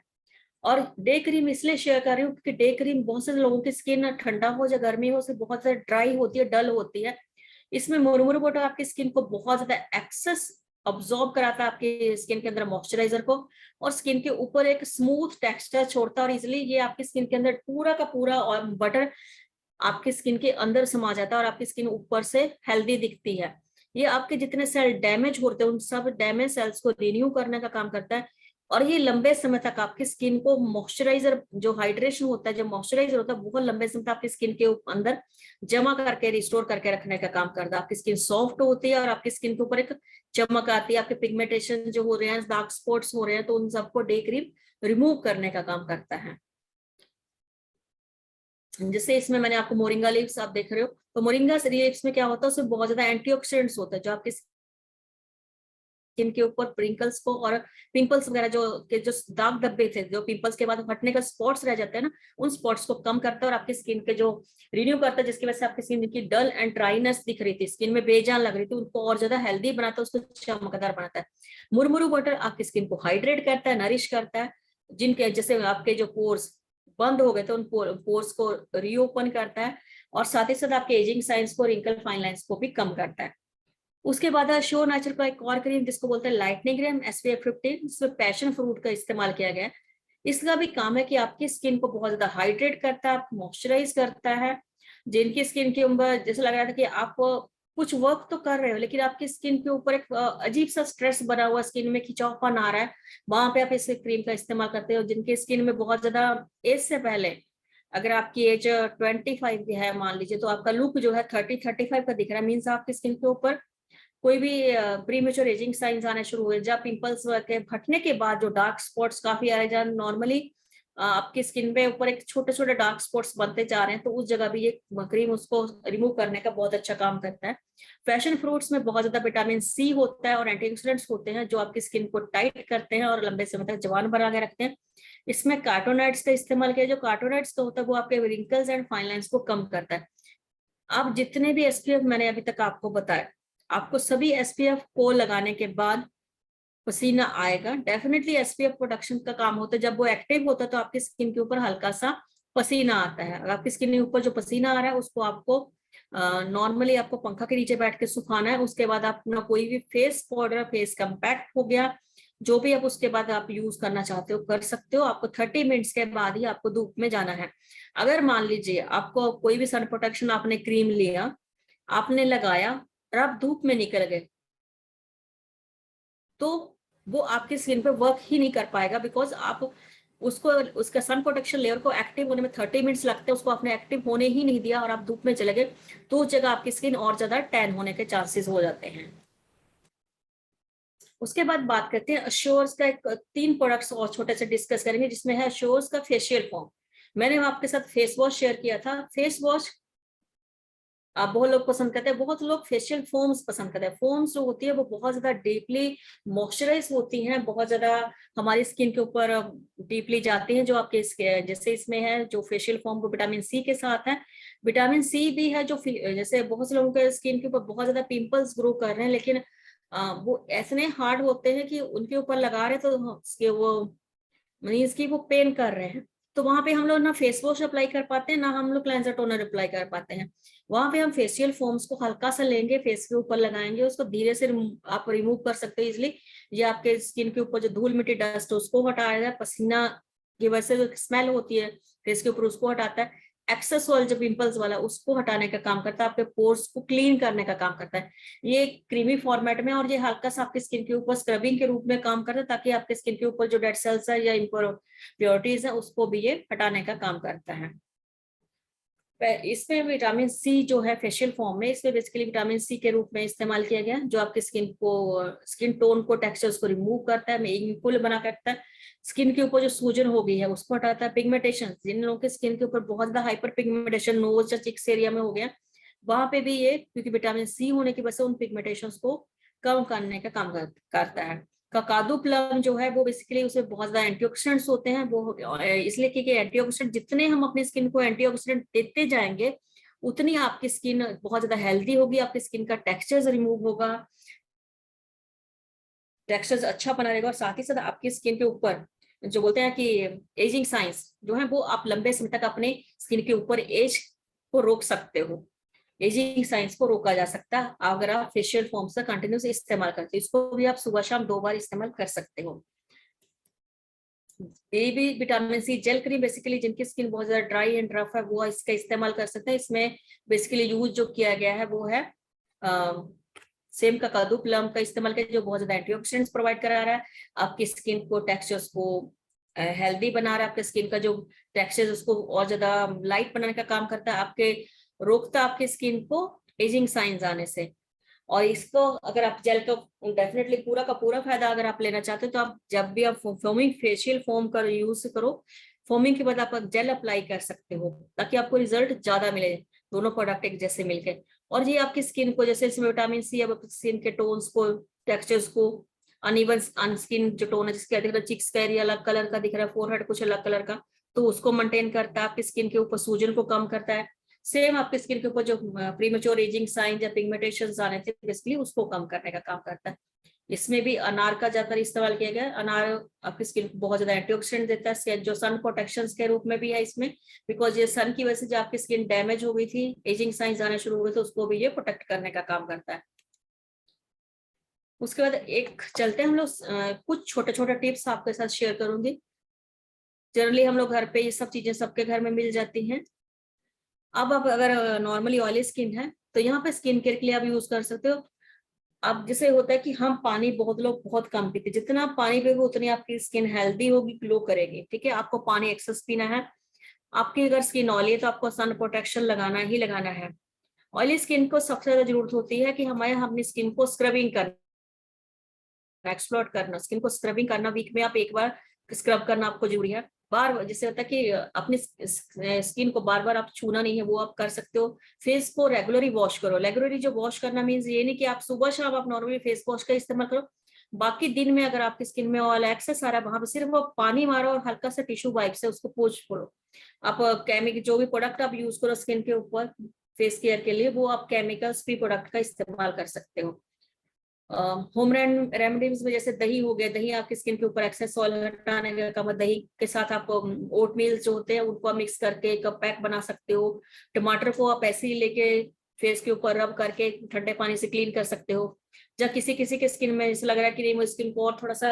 और डे क्रीम इसलिए शेयर कर रही हूँ क्योंकि डे क्रीम बहुत से लोगों की स्किन ठंडा हो या गर्मी हो से बहुत ज्यादा ड्राई होती है, डल होती है। इसमें मुरमुरु बटर आपकी स्किन को बहुत ज्यादा एक्सेस अब्सॉर्ब कराता है आपकी स्किन के अंदर मॉइस्चराइजर को, और स्किन के ऊपर एक स्मूथ टेक्सचर छोड़ता है, और इजिली ये आपकी स्किन के अंदर पूरा का पूरा और बटर आपकी स्किन के अंदर समा जाता है और आपकी स्किन ऊपर से हेल्दी दिखती है। ये आपके जितने सेल डैमेज होते हैं उन सब डैमेज सेल्स को रिन्यू करने का काम करता है, और ये लंबे समय तक आपकी स्किन को मॉइस्चराइजर, जो हाइड्रेशन होता है, जो मॉइस्चराइजर होता है, बहुत लंबे समय तक आपकी स्किन के अंदर जमा करके रिस्टोर करके रखने का काम करता है। आपकी स्किन सॉफ्ट होती है और आपकी स्किन के ऊपर एक चमक आती है, आपके पिगमेंटेशन जो हो रहे हैं, डार्क स्पॉट्स हो रहे हैं, तो उन सबको डे क्रीम रिमूव करने का काम करता है। जैसे इसमें मैंने आपको मोरिंगा लीव्स आप देख रहे हो, तो मोरिंगा लीव्स में क्या होता है, उसमें बहुत ज्यादा एंटीऑक्सीडेंट्स होता है जो आपकी स्किन के ऊपर पिंपल्स को और पिंपल्स वगैरह जो दाग धब्बे थे, जो पिंपल्स के बाद हटने का स्पॉट्स रह जाते हैं ना, उन स्पॉट्स को कम करता है और आपकी स्किन के जो रिन्यू करता है, जिसकी वजह से आपकी स्किन की डल एंड ड्राइनेस दिख रही थी, स्किन में बेजान लग रही थी, उनको और ज्यादा हेल्दी बनाता है, उसको चमकदार बनाता है। मुरमुरु बटर आपकी स्किन को हाइड्रेट करता है, नरिश करता है, जिनके जैसे आपके जो पोर्स बंद हो गए थे उन पोर्स को रीओपन करता है, और साथ ही साथ आपके एजिंग साइंस को, रिंकल फाइन लाइंस को भी कम करता है। उसके बाद श्योर नेचुरल का एक और क्रीम जिसको बोलते हैं लाइटनिंग क्रीम SPF 15, इसमें पैशन फ्रूट का इस्तेमाल किया गया है। इसका भी काम है कि आपकी स्किन को बहुत ज्यादा हाइड्रेट करता है, मॉइस्चराइज करता है। जिनकी स्किन के ऊपर जैसे लग रहा था कि आप कुछ वर्क तो कर रहे हो लेकिन आपकी स्किन के ऊपर एक अजीब सा स्ट्रेस बना हुआ, स्किन में खिंचावपन आ रहा है, वहां पे आप इस क्रीम का इस्तेमाल करते हो। जिनकी स्किन में बहुत ज्यादा एज से पहले, अगर आपकी एज 25 की है मान लीजिए, तो आपका लुक जो है 30-35 का दिख रहा है, मीन्स आपकी स्किन के ऊपर कोई भी प्रीमेच्योर एजिंग साइंस आने शुरू हुए, जब पिंपल्स के फटने के बाद जो डार्क स्पॉट्स काफी आ रहे हैं, नॉर्मली आपकी स्किन पे ऊपर एक छोटे छोटे डार्क स्पॉट्स बनते जा रहे हैं, तो उस जगह भी ये क्रीम उसको रिमूव करने का बहुत अच्छा काम करता है। पैशन फ्रूट्स में बहुत ज्यादा विटामिन सी होता है और एंटीऑक्सीडेंट्स होते हैं जो आपकी स्किन को टाइट करते हैं और लंबे समय तक जवान बना के रखते हैं। इसमें कार्टोनाइड्स का इस्तेमाल किया, जो कार्टोनाइड्स का होता है वो आपके रिंकल्स एंड फाइन लाइंस को कम करता है। आप जितने भी एसपीएफ मैंने अभी तक आपको बताया, आपको सभी एसपीएफ को लगाने के बाद पसीना आएगा। डेफिनेटली एसपीएफ प्रोडक्शन का काम होता है, जब वो एक्टिव होता है तो आपकी स्किन के ऊपर हल्का सा पसीना आता है। अगर आपकी स्किन के ऊपर जो पसीना आ रहा है उसको आपको नॉर्मली आपको पंखा के नीचे बैठ के सुखाना है। उसके बाद आप अपना कोई भी फेस पाउडर, फेस कंपैक्ट हो गया, जो भी आप उसके बाद आप यूज करना चाहते हो कर सकते हो। आपको 30 मिनट्स के बाद ही आपको धूप में जाना है। अगर मान लीजिए आपको कोई भी सन प्रोटेक्शन, आपने क्रीम लिया, आपने लगाया और आप धूप में निकल गए, तो वो आपकी स्किन पे वर्क ही नहीं कर पाएगा, बिकॉज आप उसको, उसका सन प्रोटेक्शन लेयर को एक्टिव होने में 30 मिनट्स लगते हैं, उसको आपने एक्टिव होने ही नहीं दिया और आप धूप में चले गए, तो उस जगह आपकी स्किन और ज्यादा टैन होने के चांसेस हो जाते हैं। उसके बाद बात करते हैं अश्योर्स का। एक 3 प्रोडक्ट्स और छोटे से डिस्कस करेंगे, जिसमें है अश्योर्स का फेशियल फॉर्म। मैंने आपके साथ फेस वॉश शेयर किया था। फेस वॉश आप बहुत लोग पसंद करते हैं, बहुत लोग फेशियल फोम्स पसंद करते हैं। फोम्स जो होती है वो बहुत ज्यादा डीपली मॉइस्चराइज होती हैं, बहुत ज्यादा हमारी स्किन के ऊपर डीपली जाती हैं, जो आपके जैसे इसमें है जो फेशियल फोम वो विटामिन सी के साथ है। विटामिन सी भी है जो जैसे बहुत से लोगों के स्किन के ऊपर बहुत ज्यादा पिंपल्स ग्रो कर रहे हैं, लेकिन वो ऐसे हार्ड होते हैं कि उनके ऊपर लगा रहे तो वो मीन्स की वो पेन कर रहे हैं, तो वहां पे हम लोग ना फेस वॉश अप्लाई कर पाते हैं, ना हम लोग क्लेंजर टोनर अप्लाई कर पाते हैं। वहां पे हम फेशियल फोम्स को हल्का सा लेंगे, फेस के ऊपर लगाएंगे, उसको धीरे से आप रिमूव कर सकते हो इजिली। ये आपके स्किन के ऊपर जो धूल मिट्टी डस्ट है उसको हटाएगा, पसीना की वजह से जो स्मेल होती है फेस के ऊपर उसको हटाता है। एक्सेस ऑयल जो पिंपल्स वाला उसको हटाने का काम करता है, आपके पोर्स को क्लीन करने का काम करता है। ये क्रीमी फॉर्मेट में, और ये हल्का सा आपकी स्किन के ऊपर स्क्रबिंग के रूप में काम करता है, ताकि आपके स्किन के ऊपर जो डेड सेल्स है या प्योरिटीज है उसको भी ये हटाने का काम करता है। इसमें विटामिन सी जो है फेशियल फॉर्म में, इसमें बेसिकली विटामिन सी के रूप में इस्तेमाल किया गया, जो आपकी स्किन को, स्किन टोन को, टेक्सचर्स को रिमूव करता है, मेकिंग फुल बना करता है। स्किन के ऊपर जो सूजन हो गई है उसको हटाता है। पिगमेंटेशन, जिन लोगों के स्किन के ऊपर बहुत ज्यादा हाइपर पिगमेंटेशन नोज या चिक्स एरिया में हो गया, वहां पे भी ये, क्योंकि विटामिन सी होने की वजह से उन पिगमेंटेशन को कम करने का काम करता है। ककादू प्लम जो है वो बेसिकली उसमें बहुत ज्यादा एंटीऑक्सीडेंट्स होते हैं, वो इसलिए क्योंकि एंटीऑक्सीडेंट जितने हम अपनी स्किन को एंटीऑक्सीडेंट देते जाएंगे उतनी आपकी स्किन बहुत ज्यादा हेल्दी होगी, आपकी स्किन का टेक्सचर रिमूव होगा, टेक्सचर अच्छा बना रहेगा, और साथ ही साथ आपकी स्किन के ऊपर जो बोलते हैं कि एजिंग साइंस जो है वो आप लंबे समय तक अपने स्किन के ऊपर एज को रोक सकते हो। एजिंग साइंस को रोका जा सकता है अगर आप फेशियल फॉर्म्स का कंटिन्यूस इस्तेमाल करते हो। इसको भी आप सुबह शाम 2 बार इस्तेमाल कर सकते हो। ये भी vitamin C gel cream, basically जिनकी स्किन बहुत ज्यादा ड्राई एंड रफ है वो इसका इस्तेमाल कर सकते हैं। इसमें बेसिकली यूज जो किया गया है वो है सेम का कद्दू प्लम का इस्तेमाल किया, जो बहुत ज्यादा एंटीऑक्सीडेंट्स प्रोवाइड करा रहा है, आपकी स्किन को, टेक्सचर्स को हेल्दी बना रहा है, आपके स्किन का जो टेक्सचर उसको और ज्यादा लाइट बनाने का काम करता है, आपके रोकता आपकी स्किन को एजिंग साइंस आने से। और इसको अगर आप जेल का डेफिनेटली पूरा का पूरा फायदा अगर आप लेना चाहते हो तो आप जब भी आप फोमिंग फेशियल फोम का यूज करो, फोमिंग के बाद आप जेल अप्लाई कर सकते हो ताकि आपको रिजल्ट ज्यादा मिले, दोनों प्रोडक्ट एक जैसे मिलके। और ये आपकी स्किन को, जैसे इसमें विटामिन सी अब स्किन के टोन्स को, टेक्सचर्स को, अनइवन स्किन जो टोन है जिसके दिख रहा है, चिक्स का एरिया अलग कलर का दिख रहा है, फोरहेड कुछ अलग कलर का, तो उसको मेंटेन करता है, आपकी स्किन के ऊपर सूजन को कम करता है। सेम आपकी स्किन के ऊपर जो प्रीमेच्योर एजिंग साइन या पिगमेंटेशन आने थे बेसिकली उसको कम करने का काम करता है। इसमें भी अनार का ज्यादातर इस्तेमाल किया गया है। अनार आपकी स्किन को बहुत ज्यादा एंटीऑक्सीडेंट देता है, जो सन प्रोटेक्शन के रूप में भी है इसमें, बिकॉज ये सन की वजह से जो आपकी स्किन डैमेज हो गई थी, एजिंग साइंस आने शुरू हो गए थे, उसको भी ये प्रोटेक्ट करने का काम करता है। उसके बाद एक चलते हैं हम लोग कुछ छोटे छोटे टिप्स आपके साथ शेयर करूंगी। जनरली हम लोग घर पे ये सब चीजें सबके घर में मिल जाती हैं। अब अगर नॉर्मली ऑयली स्किन है तो यहाँ पे स्किन केयर के लिए आप यूज कर सकते हो। अब जैसे होता है कि हम पानी, बहुत लोग बहुत कम पीते, जितना आप पानी पियोगे उतनी आपकी स्किन हेल्दी होगी, ग्लो करेगी। ठीक है, आपको पानी एक्सेस पीना है। आपकी अगर स्किन ऑयली है तो आपको सन प्रोटेक्शन लगाना ही लगाना है। ऑयली स्किन को सबसे ज्यादा जरूरत होती है कि हमारे अपनी स्किन को स्क्रबिंग करना, एक्सप्लोर करना, स्किन को स्क्रबिंग करना, वीक में आप एक बार स्क्रब करना आपको जरूरी है। बार जैसे होता है कि अपनी स्किन को बार बार आप छूना नहीं है, वो आप कर सकते हो। फेस को रेगुलरली वॉश करो। रेगुलरली जो वॉश करना मीन्स ये नहीं कि आप सुबह शाम आप नॉर्मली फेस वॉश का इस्तेमाल करो, बाकी दिन में अगर आपकी स्किन में ऑयल एक्सेस आ रहा है वहां पर सिर्फ वो पानी मारो और हल्का सा टिश्यू वाइप से उसको पोंछ करो। आप केमिकल जो भी प्रोडक्ट आप यूज करो स्किन के ऊपर फेस केयर के लिए, वो आप केमिकल्स फ्री प्रोडक्ट का इस्तेमाल कर सकते हो। होम रेमेडीज में जैसे दही हो गया, दही आपकी स्किन के ऊपर एक्सेस ऑयल हटाने का काम है। दही के साथ आप ओट मील जो होते हैं उनको मिक्स करके एक पैक बना सकते हो। टमाटर को आप ऐसे ही लेके फेस के ऊपर रब करके ठंडे पानी से क्लीन कर सकते हो। जब किसी किसी के स्किन में ऐसा लग रहा है कि नहीं वो स्किन को और थोड़ा सा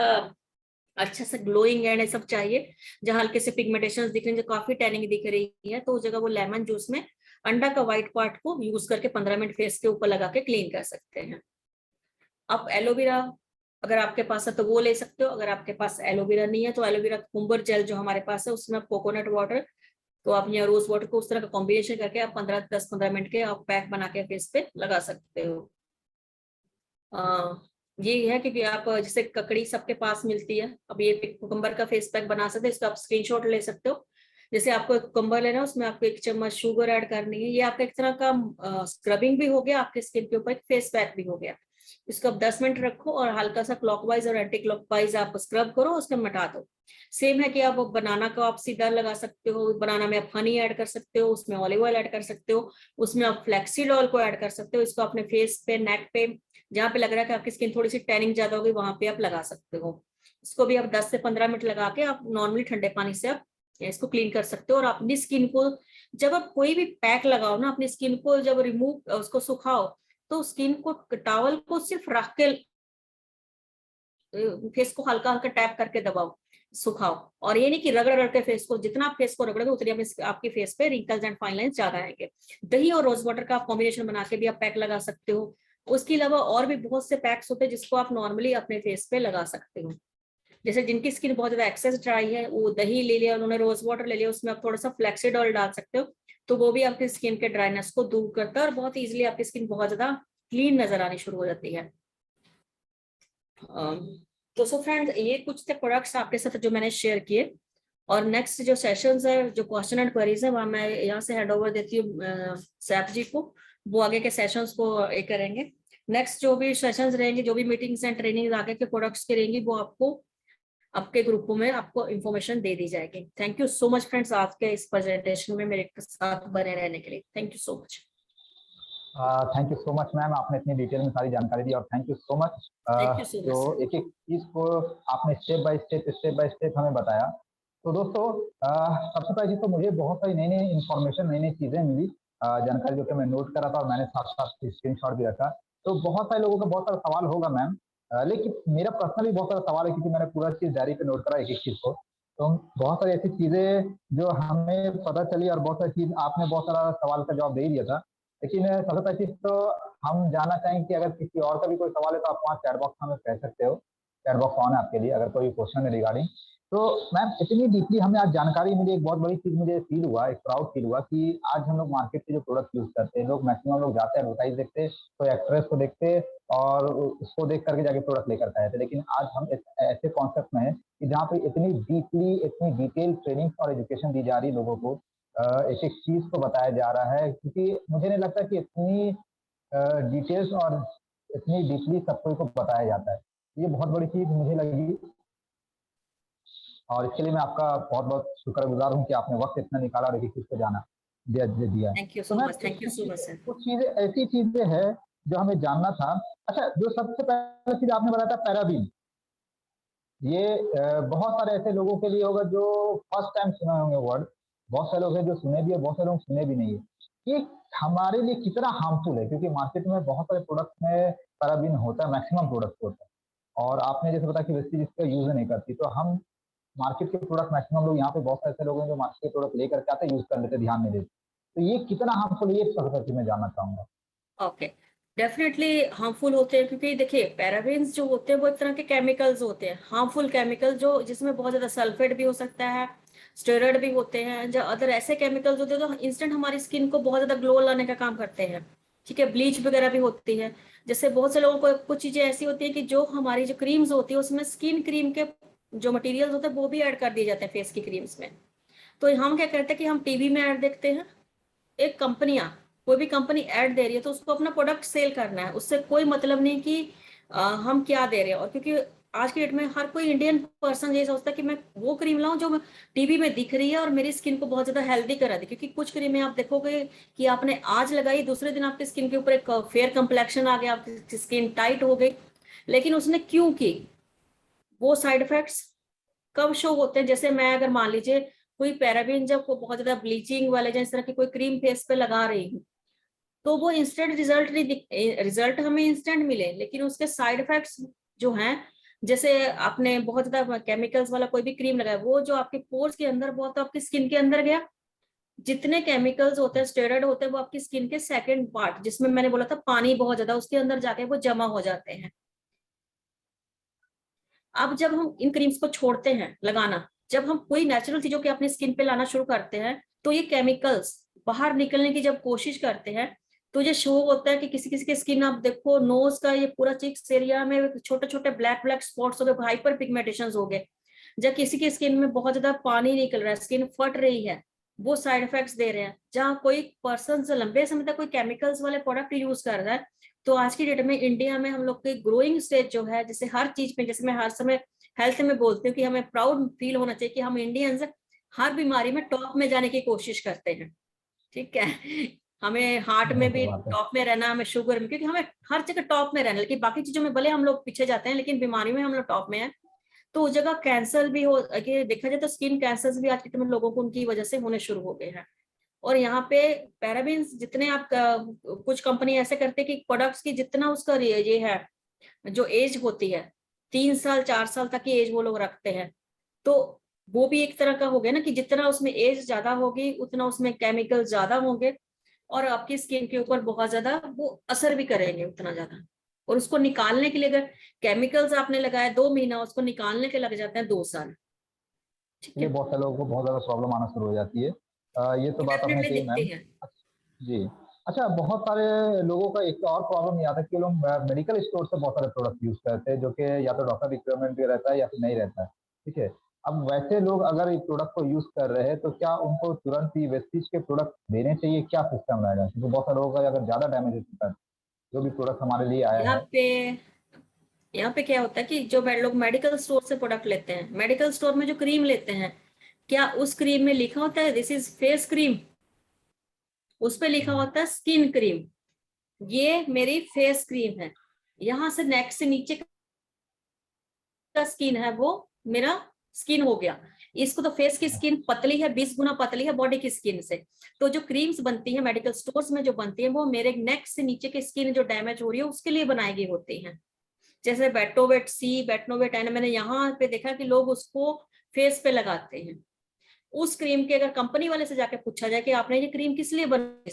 अच्छा से ग्लोइंग एंड सब चाहिए, जहाँ हल्के से पिगमेंटेशन दिख रहे हैं, जो काफी टैनिंग दिख रही है, तो उस जगह वो लेमन जूस में अंडा का व्हाइट पार्ट को यूज करके 15 मिनट फेस के ऊपर लगा के क्लीन कर सकते हैं। आप एलोवेरा अगर आपके पास है तो वो ले सकते हो, अगर आपके पास एलोवेरा नहीं है तो एलोवेरा कुम्बर जेल जो हमारे पास है उसमें कोकोनट वाटर तो आप यहाँ रोज वाटर को उस तरह का कॉम्बिनेशन करके आप 10-15 मिनट के आप पैक बना के फेस पे लगा सकते हो। ये है कि आप जैसे ककड़ी सबके पास मिलती है, अब ये कुकुम्बर का फेस पैक बना सकते हो, इसका आप स्क्रीनशॉट ले सकते हो। जैसे आपको एक कुकुम्बर लेना है उसमें आपको 1 चम्मच शुगर ऐड करनी है, ये आपका एक तरह का स्क्रबिंग भी हो गया आपके स्किन के ऊपर, एक फेस पैक भी हो गया। इसको आप 10 मिनट रखो और हल्का सा क्लॉकवाइज और एंटी क्लॉकवाइज आप स्क्रब करो, उसको मिटा दो। सेम है कि आप बनाना का आप सीधा लगा सकते हो, बनाना में आप हनी ऐड कर सकते हो, उसमें ऑलिव ऑयल ऐड कर सकते हो, उसमें आप फ्लैक्सीड ऑयल को ऐड कर सकते हो। इसको अपने फेस पे नेक पे जहाँ पे लग रहा है कि आपकी स्किन थोड़ी सी टैनिंग ज्यादा होगी वहां पे आप लगा सकते हो। इसको भी आप 10 से 15 मिनट लगा के आप नॉर्मली ठंडे पानी से आप इसको क्लीन कर सकते हो। और अपनी स्किन को जब आप कोई भी पैक लगाओ ना, अपनी स्किन को जब रिमूव उसको सुखाओ तो स्किन को टॉवल को सिर्फ रख के फेस को हल्का हल्का टैप करके दबाओ, सुखाओ। और ये नहीं कि रगड़ रगड़ के फेस को, जितना आप फेस को रगड़ोगे उतनी आपके फेस पे रिंकल्स एंड फाइन लाइंस ज्यादा आएंगे। दही और रोज वाटर का आप कॉम्बिनेशन बना के भी आप पैक लगा सकते हो। उसके अलावा और भी बहुत से पैक्स होते हैं जिसको आप नॉर्मली अपने फेस पे लगा सकते हो। जैसे जिनकी स्किन बहुत ज्यादा एक्सेस ड्राई है, वो दही ले लिया, उन्होंने रोज वाटर ले लिया, उसमें आप थोड़ा सा फ्लैक्सीड ऑयल डाल सकते हो, तो वो भी आपकी स्किन के ड्राइनेस को दूर करता है और बहुत इजीली आपकी स्किन बहुत ज्यादा क्लीन नजर आनी शुरू हो जाती है। तो सो फ्रेंड्स, ये कुछ थे प्रोडक्ट्स आपके साथ जो मैंने शेयर किए। और नेक्स्ट जो सेशंस है, जो क्वेश्चन एंड क्वेरीज है, वहाँ मैं यहाँ से हैंड ओवर देती हूँ सैफ जी को, वो आगे के सेशंस को ये करेंगे। नेक्स्ट जो भी सेशंस रहेंगे, जो भी मीटिंग्स एंड ट्रेनिंग आगे के प्रोडक्ट्स की रहेंगी, वो आपको आपके ग्रुपों में आपको इन्फॉर्मेशन दे दी जाएगी। Thank you so much friends, आज के इस प्रेजेंटेशन में मेरे साथ बने रहने के लिए। Thank you so much. Thank you so much ma'am, आपने इतनी डिटेल में सारी जानकारी दी और थैंक यू सो मच। जो एक एक चीज को आपने स्टेप बाय स्टेप हमें बताया। तो दोस्तों सबसे पहले तो मुझे बहुत सारी नई नई इन्फॉर्मेशन, नई नई चीजें मिली, जानकारी जो कि मैं नोट कर रहा था और मैंने साथ साथ स्क्रीनशॉट भी रखा। तो बहुत सारे लोगों का बहुत सारा सवाल होगा मैम, लेकिन मेरा पर्सनली बहुत सारा सवाल है क्योंकि मैंने पूरा चीज डायरी पे नोट करा एक एक चीज को। तो बहुत सारी ऐसी चीजें जो हमें पता चली और बहुत सारी चीज आपने बहुत सारा सवाल का जवाब दे दिया था। लेकिन सबसे पहली चीज तो हम जानना चाहेंगे कि अगर किसी और का भी कोई सवाल है तो आप वहाँ चैट बॉक्स में कह सकते हो। चैट बॉक्स ऑन है आपके लिए, अगर कोई क्वेश्चन है रिगार्डिंग। तो मैम इतनी डीपली हमें आज जानकारी मिली, एक बहुत बड़ी चीज मुझे फील हुआ, एक प्राउड फील हुआ कि आज हम लोग मार्केट के जो प्रोडक्ट यूज करते हैं, लोग मैक्सिमम लोग जाते हैं एडवर्टाइज देखते, कोई एक्ट्रेस को देखते और उसको देख करके जाके प्रोडक्ट लेकर के आए थे। लेकिन आज हम ऐसे कॉन्सेप्ट में है कि जहाँ पे इतनी डीपली, इतनी डिटेल ट्रेनिंग और एजुकेशन दी जा रही है लोगों को, एक एक चीज को बताया जा रहा है, क्योंकि मुझे नहीं लगता कि इतनी डिटेल्स और इतनी डीपली सब कोई को बताया जाता है। ये बहुत बड़ी चीज मुझे लगी और इसके लिए मैं आपका बहुत बहुत शुक्रगुजार हूँ कि आपने वक्त इतना निकाला और एक चीज को जाना दिया। Thank you so much, thank you so much sir. कुछ चीजें ऐसी चीजें हैं जो हमें जानना था। अच्छा, जो सबसे पहले चीज आपने बताया था पैराबीन, ये बहुत सारे ऐसे लोगों के लिए होगा जो फर्स्ट टाइम सुना होंगे वर्ड, बहुत सारे लोग हैं जो सुने भी है, बहुत सारे लोग सुने भी नहीं है। ये हमारे लिए कितना हार्मफुल है, क्योंकि मार्केट में बहुत सारे प्रोडक्ट में पैराबीन होता है, मैक्सिमम प्रोडक्ट होता है, और आपने जैसे बताया कि वेस्टेज इसका यूज नहीं करती, तो हम मार्केट के प्रोडक्ट मैक्सिमम लोग यहाँ पे बहुत सारे ऐसे लोग हैं जो मार्केट के प्रोडक्ट लेकर के आते हैं, यूज कर लेते, ध्यान नहीं देते। तो ये कितना हार्मफुल है, ये सबसे मैं जानना चाहूंगा। ओके, डेफिनेटली हार्मफुल होते हैं, क्योंकि देखिए पैराबेन्स जो होते हैं वो एक तरह के केमिकल्स होते हैं, हार्मफुल केमिकल, जो जिसमें बहुत ज्यादा सल्फेट भी हो सकता है, स्टेरॉइड भी होते हैं, जो अदर ऐसे केमिकल्स होते हैं जो इंस्टेंट हमारी स्किन को बहुत ज्यादा ग्लो लाने का काम करते हैं। ठीक है, ब्लीच वगैरह भी होती है। जैसे बहुत से लोगों को कुछ चीजें ऐसी होती है कि जो हमारी जो क्रीम्स होती है उसमें स्किन क्रीम के जो मटेरियल्स होते हैं वो भी ऐड कर दिए जाते हैं फेस की क्रीम्स में। तो हम क्या करते हैं कि हम टीवी में ऐड देखते हैं, एक कंपनियां, कोई भी कंपनी ऐड दे रही है तो उसको अपना प्रोडक्ट सेल करना है, उससे कोई मतलब नहीं कि हम क्या दे रहे हैं। और क्योंकि आज के डेट में हर कोई इंडियन पर्सन ये सोचता है कि मैं वो क्रीम लाऊं जो टीवी में दिख रही है और मेरी स्किन को बहुत ज्यादा हेल्दी करा दी। क्योंकि कुछ क्रीमें आप देखोगे कि आपने आज लगाई, दूसरे दिन आपकी स्किन के ऊपर एक फेयर कंप्लेक्शन आ गया, आपकी स्किन टाइट हो गई। लेकिन उसने क्यों की? वो साइड इफेक्ट्स कब शो होते हैं? जैसे मैं अगर मान लीजिए कोई पैराबीन जब बहुत ज्यादा ब्लीचिंग वाले या इस तरह की कोई क्रीम फेस पे लगा रही हूँ, तो वो इंस्टेंट रिजल्ट नहीं, रिजल्ट हमें इंस्टेंट मिले, लेकिन उसके साइड इफेक्ट्स जो हैं, जैसे आपने बहुत ज्यादा केमिकल्स वाला कोई भी क्रीम लगाया, वो जो आपके पोर्स के अंदर, बहुत आपकी स्किन के अंदर गया। जितने केमिकल्स होते हैं, स्टेरॉइड होते हैं, वो आपकी स्किन के सेकंड पार्ट, जिसमें मैंने बोला था पानी बहुत ज्यादा, उसके अंदर जाके वो जमा हो जाते हैं। अब जब हम इन क्रीम्स को छोड़ते हैं लगाना, जब हम कोई नेचुरल चीजों के अपनी स्किन पे लाना शुरू करते हैं, तो ये केमिकल्स बाहर निकलने की जब कोशिश करते हैं, तो ये शो होता है कि किसी किसी की स्किन, आप देखो नोज का ये पूरा चिक्स एरिया में छोटे छोटे ब्लैक ब्लैक स्पॉट्स हो गए, हाइपर पिगमेंटेशन हो गए। जब किसी की स्किन में बहुत ज्यादा पानी निकल रहा है, स्किन फट रही है, वो साइड इफेक्ट्स दे रहे हैं। जहाँ कोई पर्सन लंबे समय तक कोई केमिकल्स वाले प्रोडक्ट यूज कर रहा है, तो आज की डेट में इंडिया में हम लोग की ग्रोइंग स्टेज जो है, जैसे हर चीज में, जैसे मैं हर समय हेल्थ में बोलती हूँ कि हमें प्राउड फील होना चाहिए कि हम इंडियंस हर बीमारी में टॉप में जाने की कोशिश करते हैं। ठीक है, हमें हार्ट में भी टॉप में रहना, हमें शुगर में, क्योंकि हमें हर जगह टॉप में रहना, लेकिन बाकी चीजों में भले हम लोग पीछे जाते हैं, लेकिन बीमारी में हम लोग टॉप में हैं। तो उस जगह कैंसर भी हो, देखा जाए तो स्किन कैंसर भी आज के टाइम में लोगों को उनकी वजह से होने शुरू हो गए हैं। और यहाँ पे पैराबीन्स जितने आप कुछ कंपनी ऐसे करते हैं कि प्रोडक्ट्स की जितना उसका ये है, जो एज होती है 3 साल 4 साल तक की एज वो लोग रखते हैं, तो वो भी एक तरह का हो गया ना कि जितना उसमें एज ज्यादा होगी उतना उसमें केमिकल ज्यादा होंगे, और आपकी स्किन के ऊपर बहुत ज्यादा वो असर भी करेंगे उतना ज्यादा। और उसको निकालने के लिए अगर केमिकल्स आपने लगाया 2 महीना, उसको निकालने के लग जाते हैं 2 साल। ठीक ये है, बहुत सारे लोगों को बहुत ज़्यादा प्रॉब्लम आना शुरू हो जाती है। ये तो बात आपने डेफिनेटली कही दिखती मैम। है। जी। अच्छा, बहुत सारे लोगों का एक और प्रॉब्लम ये आता है कि लोग मेडिकल स्टोर से बहुत सारे प्रोडक्ट यूज़ करते हैं, जो कि या तो डॉक्टर रिक्वायरमेंट पे रहता है या फिर नहीं रहता है। ठीक है? अब वैसे लोग अगर इस प्रोडक्ट को यूज़ कर रहे हैं, तो क्या उनको तुरंत ही वेस्टीज के प्रोडक्ट देने चाहिए? क्या सिस्टम रहेगा? क्योंकि बहुत सारे लोगों का अगर ज़्यादा डैमेज हो चुका है, जो भी प्रोडक्ट हमारे लिए आया यहाँ है। पे यहाँ पे क्या होता है कि जो लोग मेडिकल स्टोर से प्रोडक्ट लेते हैं, मेडिकल स्टोर में जो क्रीम लेते हैं, क्या उस क्रीम में लिखा होता है दिस इज फेस क्रीम? उस पे लिखा होता है स्किन क्रीम। ये मेरी फेस क्रीम है, यहाँ से नेक से नीचे का स्किन है वो मेरा स्किन हो गया। इसको तो फेस की स्किन पतली है, 20 गुना पतली है बॉडी की स्किन से। तो जो क्रीम्स बनती है मेडिकल स्टोर्स में जो बनती है, वो मेरे नेक से नीचे की स्किन जो डैमेज हो रही है उसके लिए बनाई गई होती है। जैसे बेटोवेट सी, बेटनोवेट एन, मैंने यहाँ पे देखा कि लोग उसको फेस पे लगाते हैं। उस क्रीम के अगर कंपनी वाले से जाके पूछा जाए कि आपने ये क्रीम किस लिए बनाई,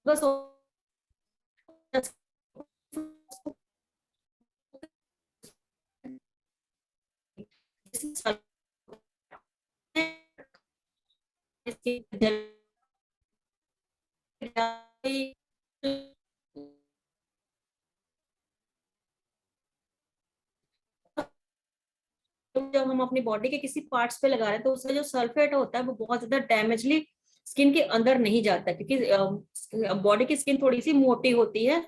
बस जब हम अपनी बॉडी के किसी पार्ट्स पे लगा रहे हैं, तो उसका जो सल्फेट होता है वो बहुत ज्यादा डैमेजली स्किन के अंदर नहीं जाता, क्योंकि बॉडी की स्किन थोड़ी सी मोटी होती है,